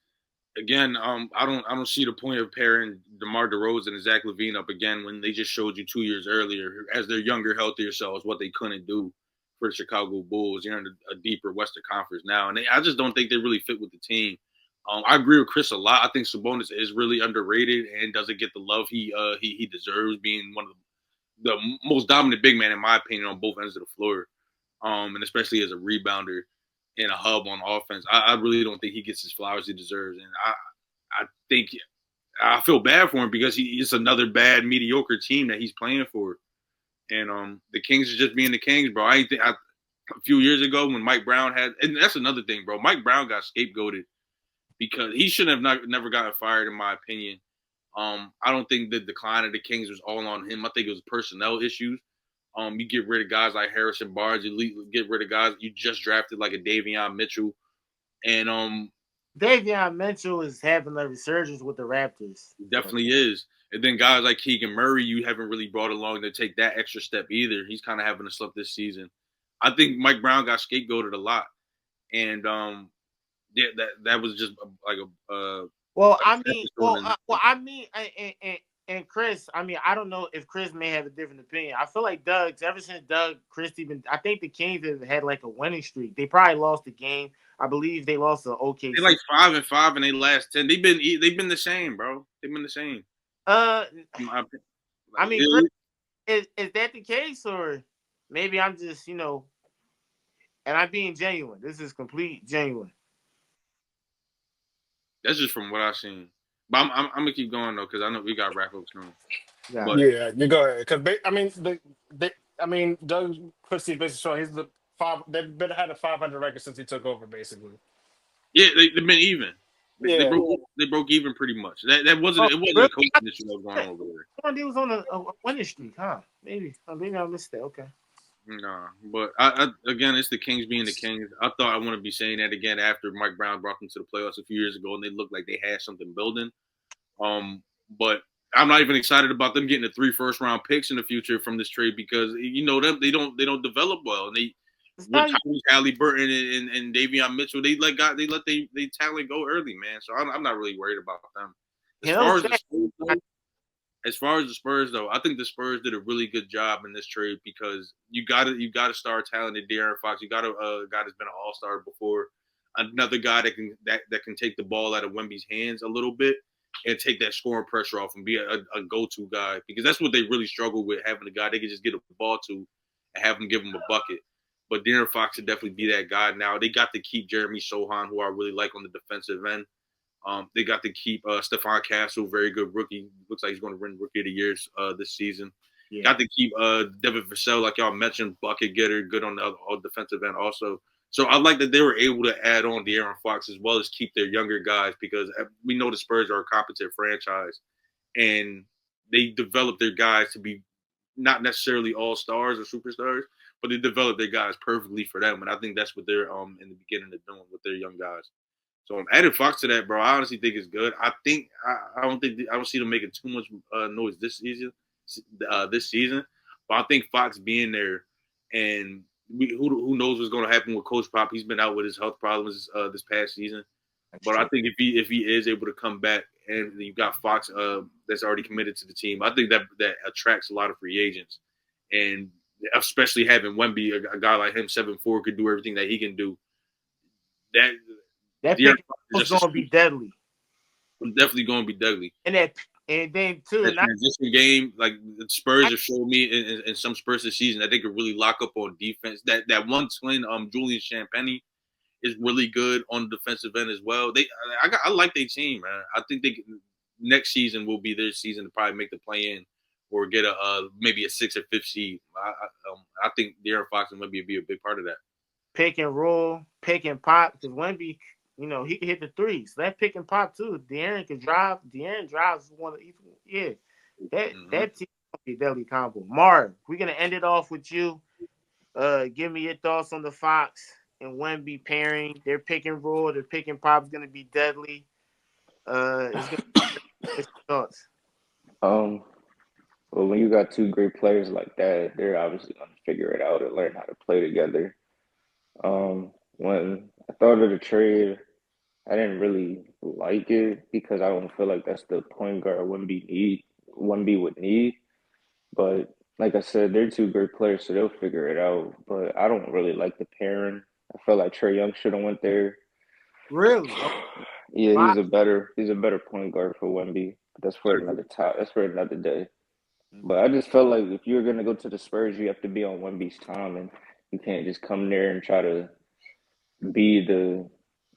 again, I don't see the point of pairing DeMar DeRozan and Zach LaVine up again when they just showed you 2 years earlier as their younger, healthier selves what they couldn't do for the Chicago Bulls. They're in a deeper Western Conference now, and I just don't think they really fit with the team. I agree with Kris a lot. I think Sabonis is really underrated and doesn't get the love he deserves, being one of the most dominant big man in my opinion on both ends of the floor, and especially as a rebounder and a hub on offense. I really don't think he gets his flowers he deserves, and I think I feel bad for him because it's another bad mediocre team that he's playing for, and the Kings are just being the Kings, bro. A few years ago when Mike Brown had, and that's another thing, bro. Mike Brown got scapegoated because he should have never gotten fired, in my opinion. I don't think the decline of the Kings was all on him. I think it was personnel issues. You get rid of guys like Harrison Barnes. You get rid of guys you just drafted like a Davion Mitchell, and Davion Mitchell is having a resurgence with the Raptors. He definitely is. And then guys like Keegan Murray, you haven't really brought along to take that extra step either. He's kind of having a slip this season. I think Mike Brown got scapegoated a lot, and yeah, that was just like a. Well, I mean, and Kris, I mean, I don't know if Kris may have a different opinion. I feel like ever since Kris I think the Kings have had like a winning streak. They probably lost the game. I believe they lost to OKC. They like 5-5 in their last 10. They've been the same, bro. They've been the same. I mean, Kris, is that the case, or maybe I'm just and I'm being genuine. This is complete genuine. That's just from what I've seen. But I'm gonna keep going though because I know we got wrap up soon. Yeah, you go ahead. Because I mean, Doug Christie basically showing he's the five. They've been had a 500 record since he took over, basically. Yeah, they've been even. Yeah. They broke even pretty much. That wasn't it wasn't a coaching issue that was going on over there. He was on a winning streak, huh? Maybe I missed that. Okay. Nah, but I again, it's the Kings being the Kings. I thought I want to be saying that again after Mike Brown brought them to the playoffs a few years ago, and they looked like they had something building. But I'm not even excited about them getting the 3 first-round picks in the future from this trade because them they don't develop well, and they with Tyrese Halliburton and Davion Mitchell they let they talent go early, man. So I'm not really worried about them. As far as the Spurs, though, I think the Spurs did a really good job in this trade because you got to star talented De'Aaron Fox. You got a guy that's been an All-Star before, another guy that can take the ball out of Wemby's hands a little bit and take that scoring pressure off and be a go-to guy because that's what they really struggle with, having a guy they can just get a ball to and have him give them a bucket. But De'Aaron Fox should definitely be that guy now. They got to keep Jeremy Sohan, who I really like on the defensive end. They got to keep Stephon Castle, very good rookie. Looks like he's going to win Rookie of the Year this season. Yeah. Got to keep Devin Vassell, like y'all mentioned, bucket getter, good on the defensive end also. So I like that they were able to add on De'Aaron Fox as well as keep their younger guys because we know the Spurs are a competent franchise, and they develop their guys to be not necessarily all-stars or superstars, but they develop their guys perfectly for them, and I think that's what they're in the beginning of doing with their young guys. So I'm adding Fox to that, bro. I honestly think it's good. I don't see them making too much noise this season. But I think Fox being there, and who knows what's going to happen with Coach Pop? He's been out with his health problems this past season. But I think if he is able to come back, and you've got Fox that's already committed to the team, I think that attracts a lot of free agents, and especially having Wemby, a guy like him, 7'4", could do everything that he can do. That pick is going to be deadly. Definitely going to be deadly. And then too, the transition game, like the Spurs have showed me in some Spurs this season that they could really lock up on defense. That one twin, Julian Champagnie, is really good on the defensive end as well. I like their team, man. I think next season will be their season to probably make the play-in or get maybe a 6th or 5th seed. I think De'Aaron Fox and Wemby would be a big part of that. Pick and roll, pick and pop, because Wemby, he can hit the threes. So that pick and pop too. De'Aaron can drive. De'Aaron drives one of each. Yeah, that team will be a deadly combo. Marv, we're gonna end it off with you. Give me your thoughts on the Fox and Wemby pairing. Their pick and roll, their pick and pop is gonna be deadly. Thoughts. Well, when you got two great players like that, they're obviously gonna figure it out and learn how to play together. When I thought of the trade, I didn't really like it because I don't feel like that's the point guard Wemby would need. But like I said, they're two great players, so they'll figure it out. But I don't really like the pairing. I feel like Trae Young should have went there. Really? Yeah, he's a better point guard for Wemby. That's for another day. But I just felt like if you're gonna go to the Spurs, you have to be on Wemby's time, and you can't just come there and try to be the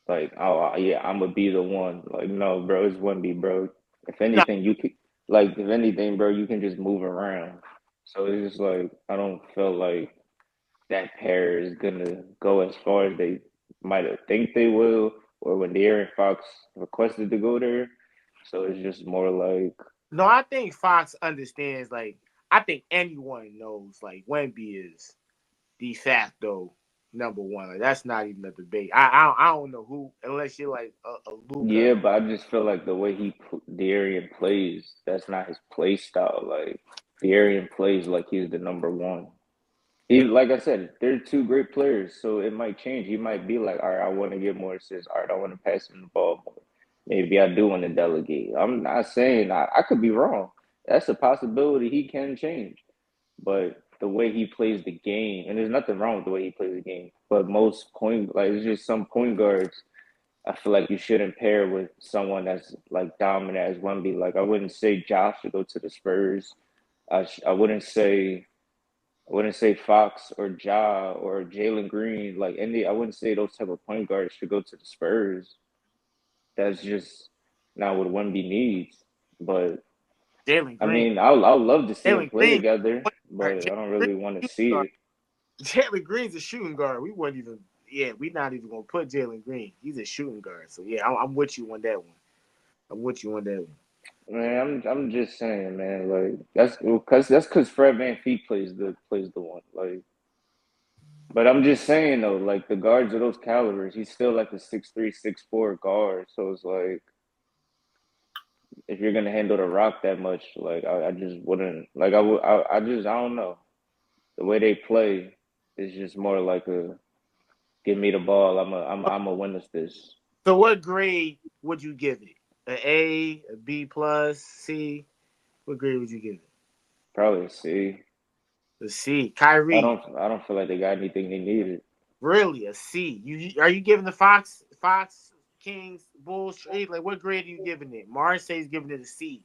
like, oh yeah, I'm gonna be the one. Like, no, bro, it's Wemby, bro. If No, anything, you can like, if anything, bro, you can just move around. So it's just like I don't feel like that pair is gonna go as far as they might have think they will, or when De'Aaron Fox requested to go there. So it's just more like, no, I think Fox understands. Like, I think anyone knows like Wemby is de facto number one. Like, that's not even a debate. I don't know who, unless you're like a Luka. yeah, but I just feel like the way De'Aaron plays, that's not his play style. Like De'Aaron plays like he's the number one. He, like I said, they're two great players, so it might change. He might be like, all right, I want to get more assists. All right, I want to pass him the ball more. Maybe I do want to delegate. I'm not saying I could be wrong. That's a possibility. He can change. But the way he plays the game, and there's nothing wrong with the way he plays the game, but most point, like, it's just some point guards, I feel like you shouldn't pair with someone that's like dominant as Wemby. Like, I wouldn't say Josh should go to the Spurs. I wouldn't say Fox or Ja or Jalen Green. Like, I wouldn't say those type of point guards should go to the Spurs. That's just not what Wemby needs. But Jalen I Green. mean, I'll love to see them Jalen play Green. together, but I don't really want to see it. Jalen Green's a shooting guard. We wouldn't even. Yeah, we're not even gonna put Jalen Green. He's a shooting guard. So yeah, I'm with you on that one. I'm with you on that one. Man, I'm just saying, man. Like that's because Fred VanVleet plays the one. Like, but I'm just saying though, like the guards of those calibers, he's still like a 6'3", 6'4" guard. So it's like if you're gonna handle the rock that much, like I just wouldn't. Like I don't know. The way they play is just more like a give me the ball. I'm a win this. So what grade would you give it? An A, a B plus, C? What grade would you give it? Probably a C. A C. I Khairi. don't feel like they got anything they needed. Really, a C. Are you giving the Fox Kings Bulls trade? Like, what grade are you giving it? Mars says giving it a C.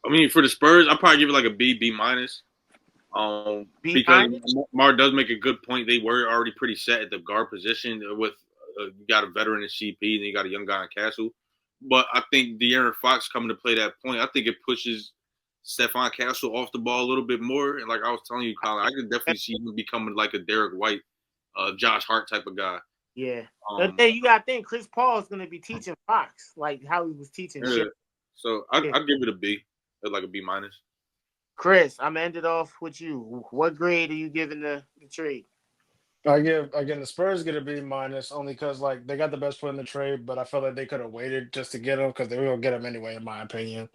I mean, for the Spurs, I'd probably give it like a B minus. B Because minus? Mar does make a good point. They were already pretty set at the guard position with you got a veteran in CP and you got a young guy in Castle. But I think De'Aaron Fox coming to play that point, I think it pushes Stephon Castle off the ball a little bit more. And like I was telling you, Collin, I could definitely see him becoming like a Derek White, Josh Hart type of guy. Yeah. Hey, you got to think Chris Paul is going to be teaching Fox like how he was teaching shit. So I'd give it a B, like a B minus. Chris, I'm gonna end it off with you. What grade are you giving the trade? The Spurs get a B minus only because like they got the best player in the trade, but I felt like they could have waited just to get him because they were gonna get him anyway, in my opinion.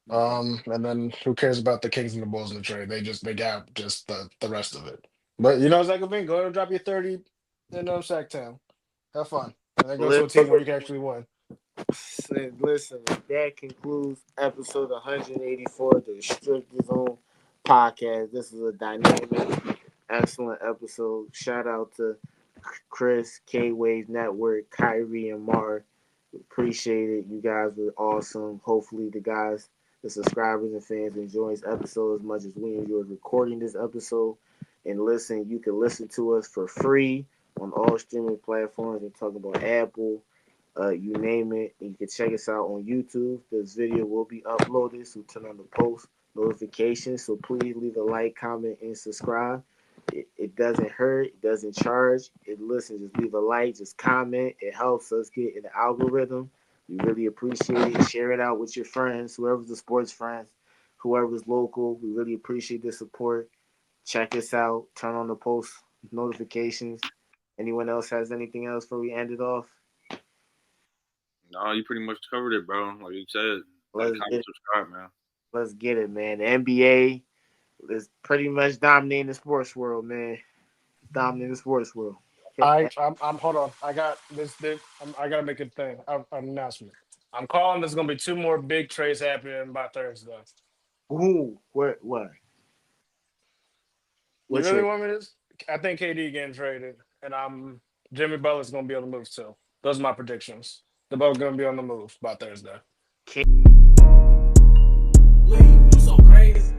And then who cares about the Kings and the Bulls in the trade? They got just the rest of it. But you know, Zachary, go ahead and drop your 30 in Sacktown. Have fun. And then go to a team where you can actually win. Listen, that concludes episode 184 of the Restricted Zone podcast. This is a dynamic, excellent episode. Shout out to Kris, K-Wave Network, Khairi, and Mar. Appreciate it. You guys were awesome. Hopefully, the subscribers and fans enjoy this episode as much as we enjoyed recording this episode. And listen, you can listen to us for free on all streaming platforms. We're talking about Apple. You name it. And you can check us out on YouTube. This video will be uploaded, so turn on the post notifications. So please leave a like, comment, and subscribe. It doesn't hurt. It doesn't charge. Listen, just leave a like, just comment. It helps us get in the algorithm. We really appreciate it. Share it out with your friends, whoever's the sports friends, whoever's local. We really appreciate the support. Check us out. Turn on the post notifications. Anyone else has anything else before we end it off? No, you pretty much covered it, bro. Like you said, subscribe, man. Let's get it, man. The NBA is pretty much dominating the sports world, man. Dominating the sports world. I'm hold on. I got this. I gotta make a thing. An announcement. I'm calling. There's gonna be 2 more big trades happening by Thursday. Ooh, what? You really want me to? I think KD getting traded, and Jimmy Butler's gonna be on the move too. Those are my predictions. They're both gonna be on the move by Thursday. You so crazy. greatest.